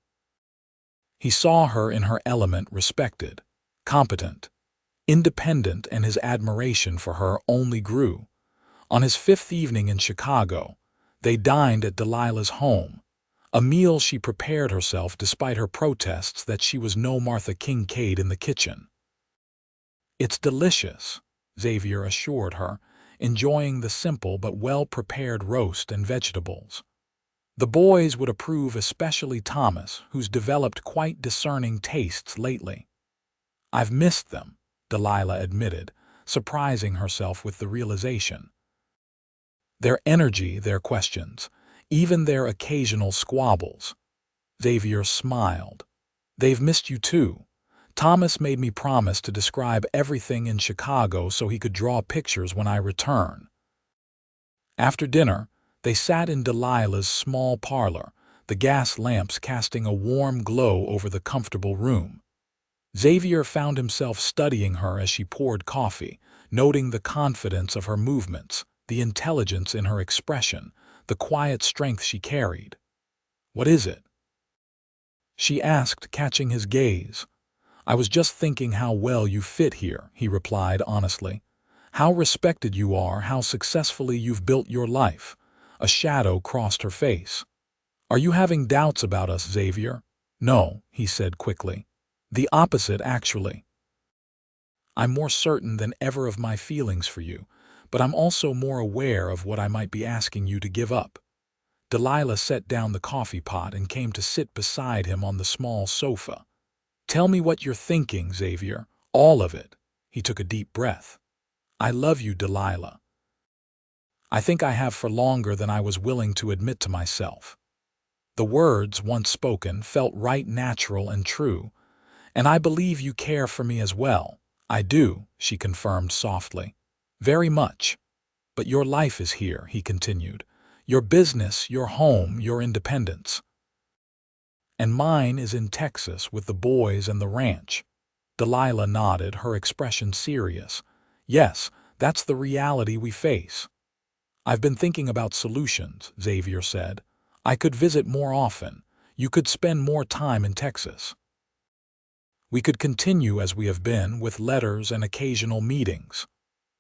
He saw her in her element, respected, competent, independent, and his admiration for her only grew. On his fifth evening in Chicago, they dined at Delilah's home, a meal she prepared herself despite her protests that she was no Martha Kincaid in the kitchen. "It's delicious," Xavier assured her, enjoying the simple but well-prepared roast and vegetables. The boys would approve, especially Thomas, who's developed quite discerning tastes lately. "I've missed them," Delilah admitted, surprising herself with the realization. "Their energy, their questions, even their occasional squabbles." Xavier smiled. "They've missed you too. Thomas made me promise to describe everything in Chicago so he could draw pictures when I return." After dinner, they sat in Delilah's small parlor, the gas lamps casting a warm glow over the comfortable room. Xavier found himself studying her as she poured coffee, noting the confidence of her movements, the intelligence in her expression, the quiet strength she carried. "What is it?" she asked, catching his gaze. "I was just thinking how well you fit here," he replied honestly. "How respected you are, how successfully you've built your life." A shadow crossed her face. "Are you having doubts about us, Xavier?" "No," he said quickly. "The opposite, actually. I'm more certain than ever of my feelings for you, but I'm also more aware of what I might be asking you to give up." Delilah set down the coffee pot and came to sit beside him on the small sofa. "Tell me what you're thinking, Xavier. All of it." He took a deep breath. "I love you, Delilah. I think I have for longer than I was willing to admit to myself." The words, once spoken, felt right, natural, and true. "And I believe you care for me as well." "I do," she confirmed softly. "Very much. But your life is here," he continued. "Your business, your home, your independence. And mine is in Texas with the boys and the ranch." Delilah nodded, her expression serious. "Yes, that's the reality we face." "I've been thinking about solutions," Xavier said. "I could visit more often. You could spend more time in Texas. We could continue as we have been, with letters and occasional meetings."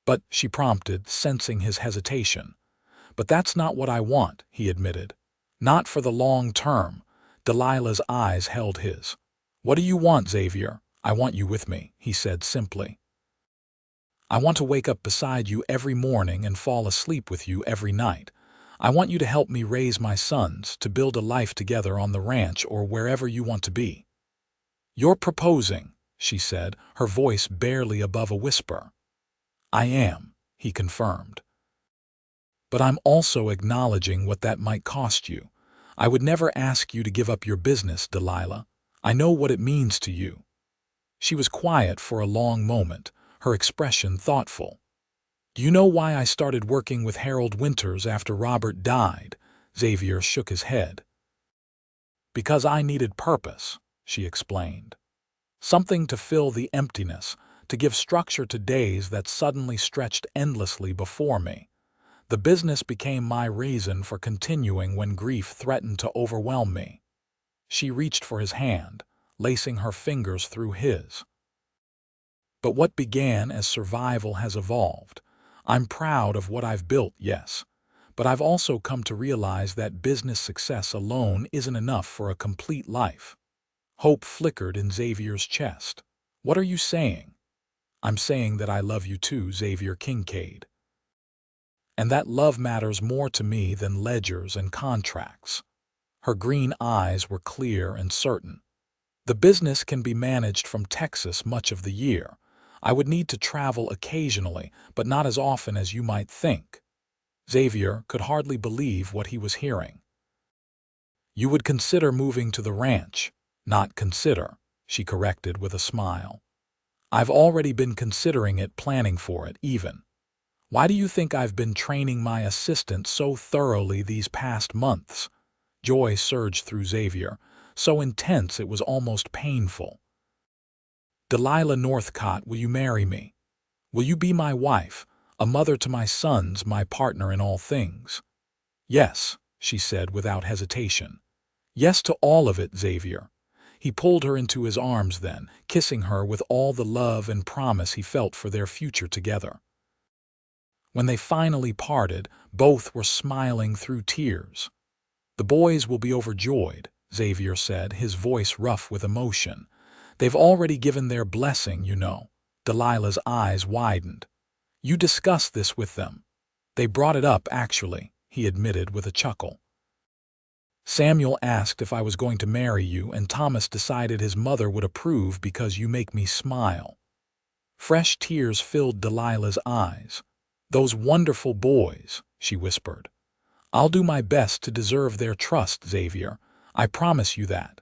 "But," she prompted, sensing his hesitation. "But that's not what I want," he admitted. "Not for the long term." Delilah's eyes held his. "What do you want, Xavier?" "I want you with me," he said simply. "I want to wake up beside you every morning and fall asleep with you every night. I want you to help me raise my sons, to build a life together on the ranch or wherever you want to be." "You're proposing," she said, her voice barely above a whisper. "I am," he confirmed. "But I'm also acknowledging what that might cost you. I would never ask you to give up your business, Delilah. I know what it means to you." She was quiet for a long moment, her expression thoughtful. "Do you know why I started working with Harold Winters after Robert died?" Xavier shook his head. "Because I needed purpose," she explained. "Something to fill the emptiness, to give structure to days that suddenly stretched endlessly before me. The business became my reason for continuing when grief threatened to overwhelm me." She reached for his hand, lacing her fingers through his. "But what began as survival has evolved. I'm proud of what I've built, yes. But I've also come to realize that business success alone isn't enough for a complete life." Hope flickered in Xavier's chest. "What are you saying?" "I'm saying that I love you too, Xavier Kincaid." and that love matters more to me than ledgers and contracts." Her green eyes were clear and certain. "The business can be managed from Texas much of the year. I would need to travel occasionally, but not as often as you might think." Xavier could hardly believe what he was hearing. "You would consider moving to the ranch." "Not consider," she corrected with a smile. "I've already been considering it, planning for it, even. Why do you think I've been training my assistant so thoroughly these past months?" Joy surged through Xavier, so intense it was almost painful. "Delilah Northcott, will you marry me? Will you be my wife, a mother to my sons, my partner in all things?" "Yes," she said without hesitation. "Yes to all of it, Xavier." He pulled her into his arms then, kissing her with all the love and promise he felt for their future together. When they finally parted, both were smiling through tears. "The boys will be overjoyed," Xavier said, his voice rough with emotion. "They've already given their blessing, you know." Delilah's eyes widened. "You discussed this with them?" "They brought it up, actually," he admitted with a chuckle. "Samuel asked if I was going to marry you, and Thomas decided his mother would approve because you make me smile." Fresh tears filled Delilah's eyes. "Those wonderful boys," she whispered. "I'll do my best to deserve their trust, Xavier. I promise you that."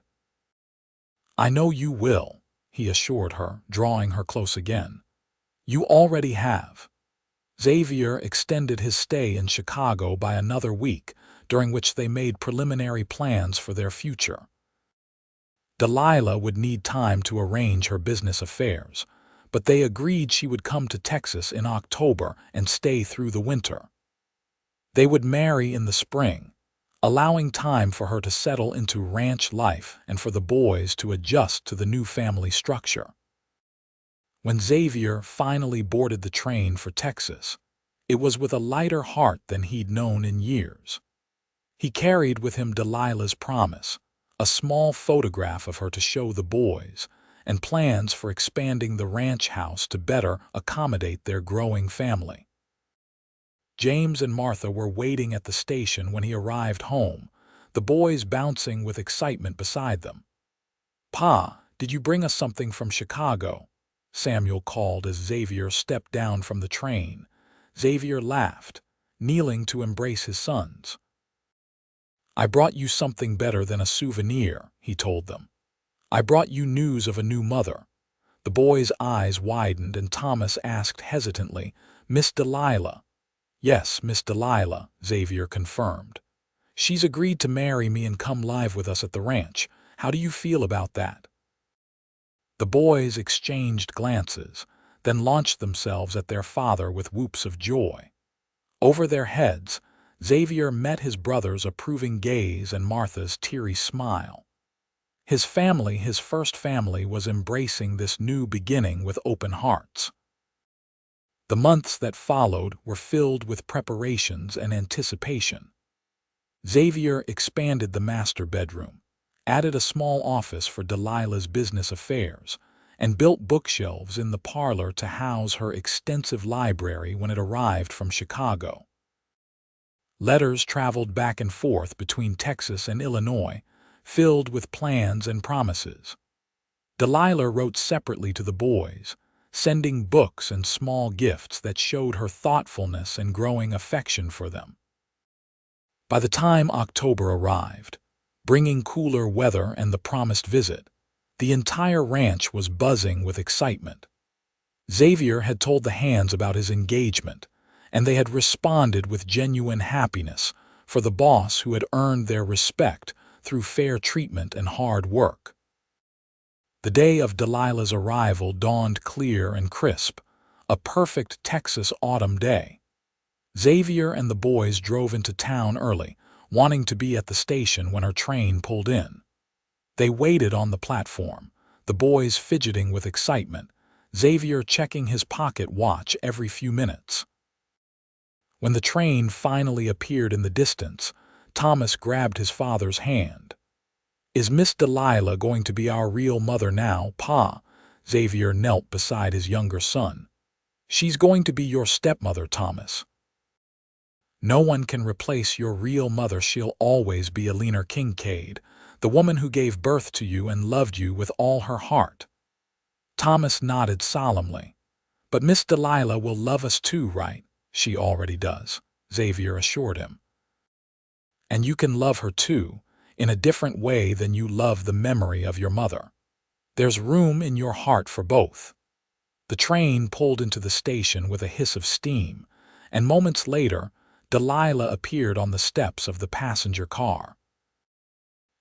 "I know you will," he assured her, drawing her close again. "You already have." Xavier extended his stay in Chicago by another week, during which they made preliminary plans for their future. Delilah would need time to arrange her business affairs, but they agreed she would come to Texas in October and stay through the winter. They would marry in the spring, allowing time for her to settle into ranch life and for the boys to adjust to the new family structure. When Xavier finally boarded the train for Texas, it was with a lighter heart than he'd known in years. He carried with him Delilah's promise, a small photograph of her to show the boys, and plans for expanding the ranch house to better accommodate their growing family. James and Martha were waiting at the station when he arrived home, the boys bouncing with excitement beside them. "Pa, did you bring us something from Chicago?" Samuel called as Xavier stepped down from the train. Xavier laughed, kneeling to embrace his sons. "I brought you something better than a souvenir," he told them. "I brought you news of a new mother." The boys' eyes widened and Thomas asked hesitantly, "Miss Delilah?" "Yes, Miss Delilah," Xavier confirmed. "She's agreed to marry me and come live with us at the ranch. How do you feel about that?" The boys exchanged glances, then launched themselves at their father with whoops of joy. Over their heads, Xavier met his brother's approving gaze and Martha's teary smile. His family, his first family, was embracing this new beginning with open hearts. The months that followed were filled with preparations and anticipation. Xavier expanded the master bedroom, added a small office for Delilah's business affairs, and built bookshelves in the parlor to house her extensive library when it arrived from Chicago. Letters traveled back and forth between Texas and Illinois, filled with plans and promises. Delilah wrote separately to the boys, sending books and small gifts that showed her thoughtfulness and growing affection for them. By the time October arrived, bringing cooler weather and the promised visit, the entire ranch was buzzing with excitement. Xavier had told the hands about his engagement, and they had responded with genuine happiness for the boss who had earned their respect through fair treatment and hard work. The day of Delilah's arrival dawned clear and crisp, a perfect Texas autumn day. Xavier and the boys drove into town early, wanting to be at the station when her train pulled in. They waited on the platform, the boys fidgeting with excitement, Xavier checking his pocket watch every few minutes. When the train finally appeared in the distance, Thomas grabbed his father's hand. "Is Miss Delilah going to be our real mother now, Pa?" Xavier knelt beside his younger son. "She's going to be your stepmother, Thomas." No one can replace your real mother. She'll always be Xavier Kincaid, the woman who gave birth to you and loved you with all her heart." Thomas nodded solemnly. "But Miss Delilah will love us too, right?" "She already does," Xavier assured him. "And you can love her too, in a different way than you love the memory of your mother. There's room in your heart for both." The train pulled into the station with a hiss of steam, and moments later, Delilah appeared on the steps of the passenger car.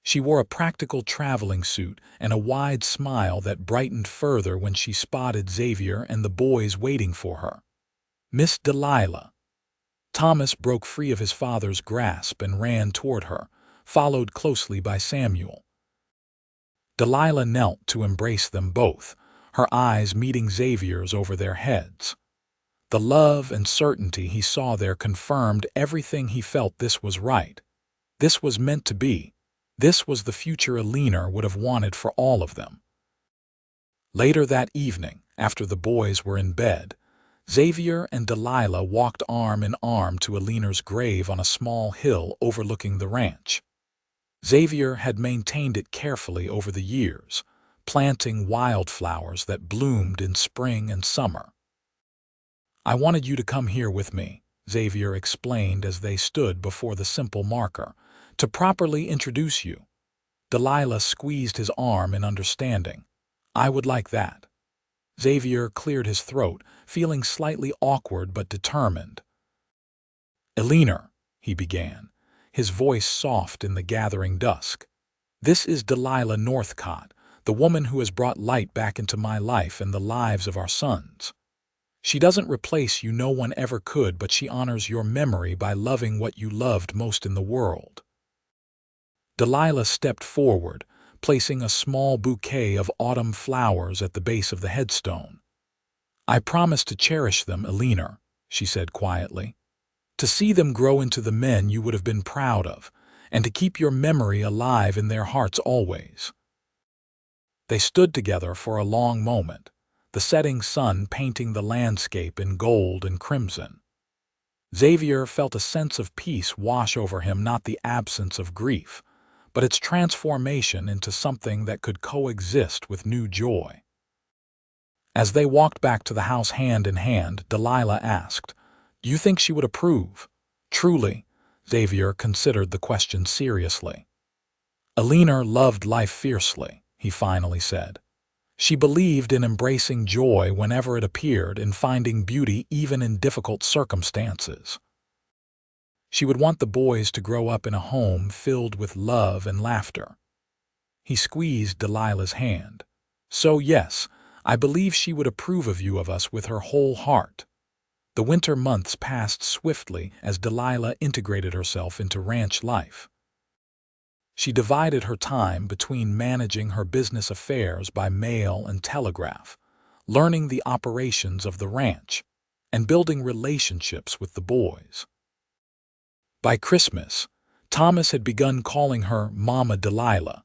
She wore a practical traveling suit and a wide smile that brightened further when she spotted Xavier and the boys waiting for her. "Miss Delilah." Thomas broke free of his father's grasp and ran toward her, followed closely by Samuel. Delilah knelt to embrace them both, her eyes meeting Xavier's over their heads. The love and certainty he saw there confirmed everything he felt. This was right. This was meant to be. This was the future Xavier would have wanted for all of them. Later that evening, after the boys were in bed, Xavier and Delilah walked arm in arm to Xavier's grave on a small hill overlooking the ranch. Xavier had maintained it carefully over the years, planting wildflowers that bloomed in spring and summer. "I wanted you to come here with me," Xavier explained as they stood before the simple marker, "to properly introduce you." Delilah squeezed his arm in understanding. "I would like that." Xavier cleared his throat, feeling slightly awkward but determined. "Xavier," he began, his voice soft in the gathering dusk. "This is Delilah Northcott, the woman who has brought light back into my life and the lives of our sons. She doesn't replace you, no one ever could, but she honors your memory by loving what you loved most in the world." Delilah stepped forward, placing a small bouquet of autumn flowers at the base of the headstone. "I promise to cherish them, Xavier," she said quietly. "To see them grow into the men you would have been proud of, and to keep your memory alive in their hearts always." They stood together for a long moment, the setting sun painting the landscape in gold and crimson. Xavier felt a sense of peace wash over him, not the absence of grief, but its transformation into something that could coexist with new joy. As they walked back to the house hand in hand, Delilah asked, "Do you think she would approve?" "Truly," Xavier considered the question seriously. "Xavier loved life fiercely," he finally said. "She believed in embracing joy whenever it appeared, in finding beauty even in difficult circumstances. She would want the boys to grow up in a home filled with love and laughter." He squeezed Delilah's hand. "So yes, I believe she would approve of you, of us, with her whole heart." The winter months passed swiftly as Delilah integrated herself into ranch life. She divided her time between managing her business affairs by mail and telegraph, learning the operations of the ranch, and building relationships with the boys. By Christmas, Thomas had begun calling her Mama Delilah,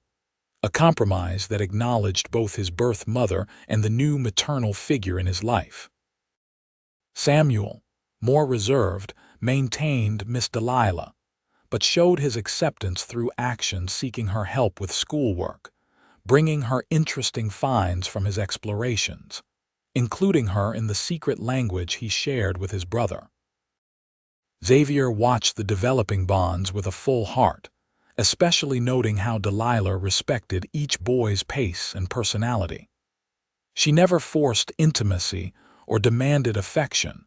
a compromise that acknowledged both his birth mother and the new maternal figure in his life. Samuel, more reserved, maintained Miss Delilah, but showed his acceptance through action, seeking her help with schoolwork, bringing her interesting finds from his explorations, including her in the secret language he shared with his brother. Xavier watched the developing bonds with a full heart, especially noting how Delilah respected each boy's pace and personality. She never forced intimacy or demanded affection,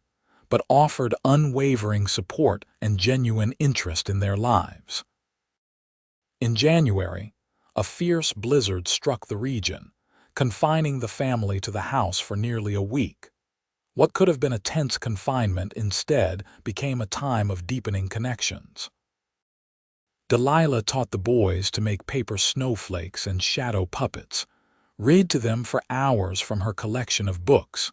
but offered unwavering support and genuine interest in their lives. In January, a fierce blizzard struck the region, confining the family to the house for nearly a week. What could have been a tense confinement instead became a time of deepening connections. Delilah taught the boys to make paper snowflakes and shadow puppets, read to them for hours from her collection of books,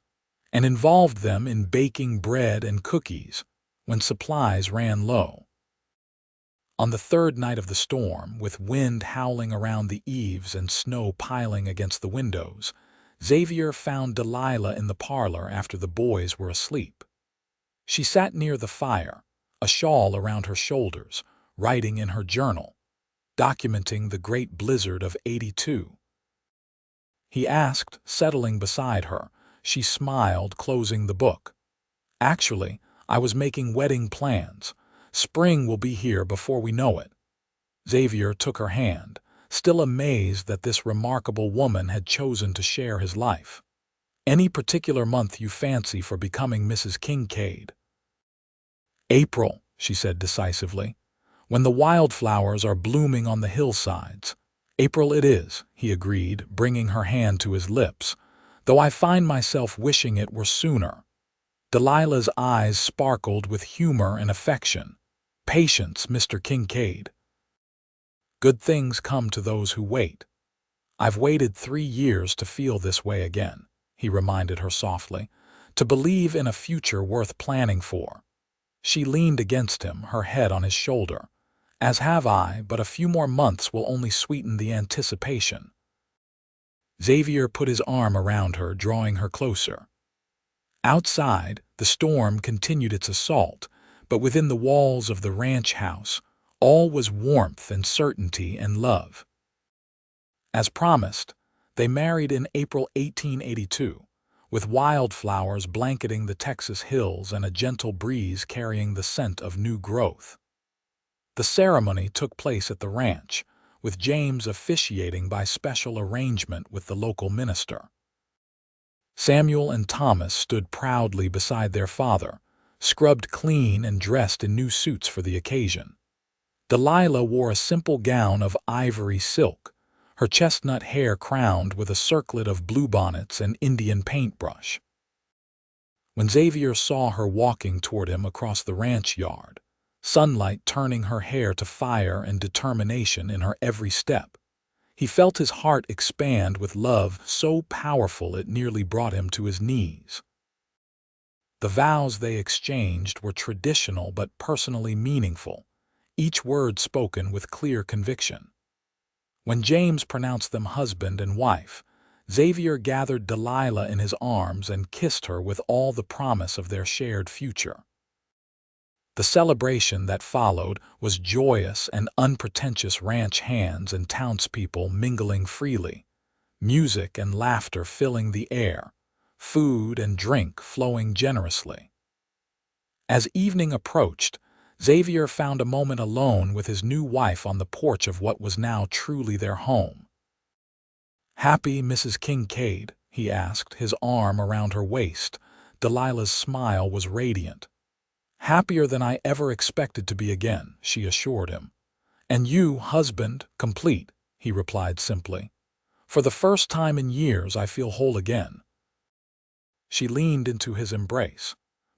and involved them in baking bread and cookies when supplies ran low. On the third night of the storm, with wind howling around the eaves and snow piling against the windows, Xavier found Delilah in the parlor after the boys were asleep. She sat near the fire, a shawl around her shoulders, writing in her journal, documenting the great blizzard of '82. He asked, settling beside her. She smiled, closing the book. Actually, I was making wedding plans. Spring will be here before we know it. Xavier took her hand, still amazed that this remarkable woman had chosen to share his life. Any particular month you fancy for becoming Mrs. Kincaid? April, she said decisively. When the wildflowers are blooming on the hillsides. April it is, he agreed, bringing her hand to his lips, though I find myself wishing it were sooner. Delilah's eyes sparkled with humor and affection. Patience, Mr. Kincaid. Good things come to those who wait. I've waited 3 years to feel this way again, he reminded her softly, to believe in a future worth planning for. She leaned against him, her head on his shoulder. As have I, but a few more months will only sweeten the anticipation. Xavier put his arm around her, drawing her closer. Outside, the storm continued its assault, but within the walls of the ranch house, all was warmth and certainty and love. As promised, they married in April 1882, with wildflowers blanketing the Texas hills and a gentle breeze carrying the scent of new growth. The ceremony took place at the ranch, with James officiating by special arrangement with the local minister. Samuel and Thomas stood proudly beside their father, scrubbed clean and dressed in new suits for the occasion. Delilah wore a simple gown of ivory silk, her chestnut hair crowned with a circlet of bluebonnets and Indian paintbrush. When Xavier saw her walking toward him across the ranch yard, sunlight turning her hair to fire and determination in her every step, he felt his heart expand with love so powerful it nearly brought him to his knees. The vows they exchanged were traditional but personally meaningful, each word spoken with clear conviction. When James pronounced them husband and wife, Xavier gathered Delilah in his arms and kissed her with all the promise of their shared future. The celebration that followed was joyous and unpretentious, ranch hands and townspeople mingling freely, music and laughter filling the air, food and drink flowing generously. As evening approached, Xavier found a moment alone with his new wife on the porch of what was now truly their home. "Happy, Mrs. Kincaid?" he asked, his arm around her waist. Delilah's smile was radiant. "Happier than I ever expected to be again," she assured him. "And you, husband, complete," he replied simply. "For the first time in years I feel whole again." She leaned into his embrace,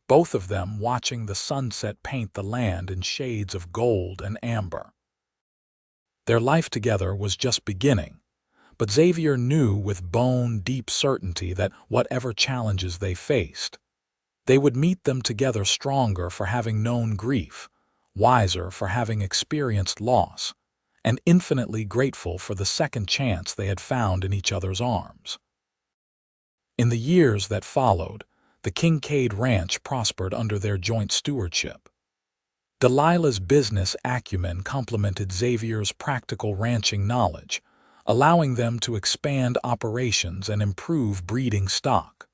both of them watching the sunset paint the land in shades of gold and amber. Their life together was just beginning, but Xavier knew with bone-deep certainty that whatever challenges they faced, they would meet them together stronger for having known grief, wiser for having experienced loss, and infinitely grateful for the second chance they had found in each other's arms. In the years that followed, the Kincaid Ranch prospered under their joint stewardship. Delilah's business acumen complemented Xavier's practical ranching knowledge, allowing them to expand operations and improve breeding stock.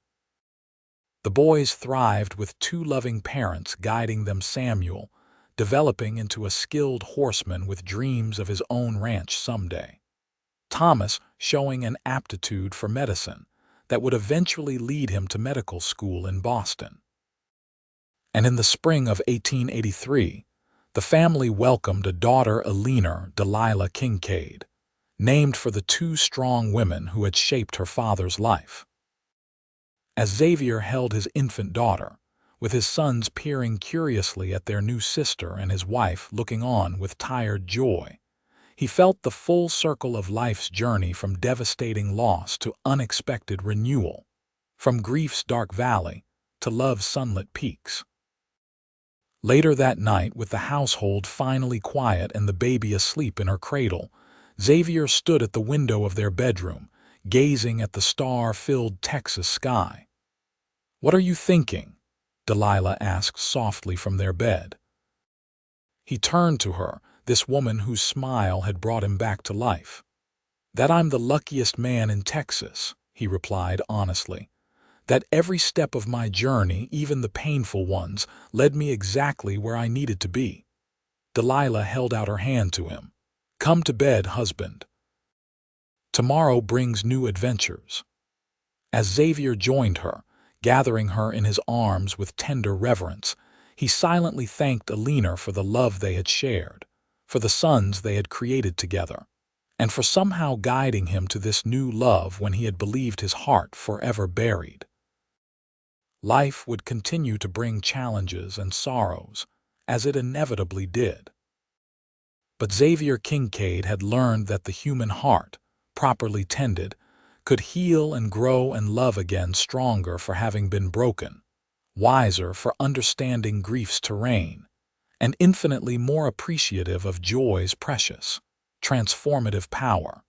The boys thrived with 2 loving parents guiding them, Samuel developing into a skilled horseman with dreams of his own ranch someday, Thomas showing an aptitude for medicine that would eventually lead him to medical school in Boston. And in the spring of 1883, the family welcomed a daughter, Eleanor Delilah Kincaid, named for the 2 strong women who had shaped her father's life. As Xavier held his infant daughter, with his sons peering curiously at their new sister and his wife looking on with tired joy, he felt the full circle of life's journey from devastating loss to unexpected renewal, from grief's dark valley to love's sunlit peaks. Later that night, with the household finally quiet and the baby asleep in her cradle, Xavier stood at the window of their bedroom, gazing at the star-filled Texas sky. "What are you thinking?" Delilah asked softly from their bed. He turned to her, this woman whose smile had brought him back to life. "That I'm the luckiest man in Texas," he replied honestly. "That every step of my journey, even the painful ones, led me exactly where I needed to be." Delilah held out her hand to him. "Come to bed, husband. Tomorrow brings new adventures." As Xavier joined her, gathering her in his arms with tender reverence, he silently thanked Alina for the love they had shared, for the sons they had created together, and for somehow guiding him to this new love when he had believed his heart forever buried. Life would continue to bring challenges and sorrows, as it inevitably did. But Xavier Kincaid had learned that the human heart, properly tended, could heal and grow and love again, stronger for having been broken, wiser for understanding grief's terrain, and infinitely more appreciative of joy's precious, transformative power.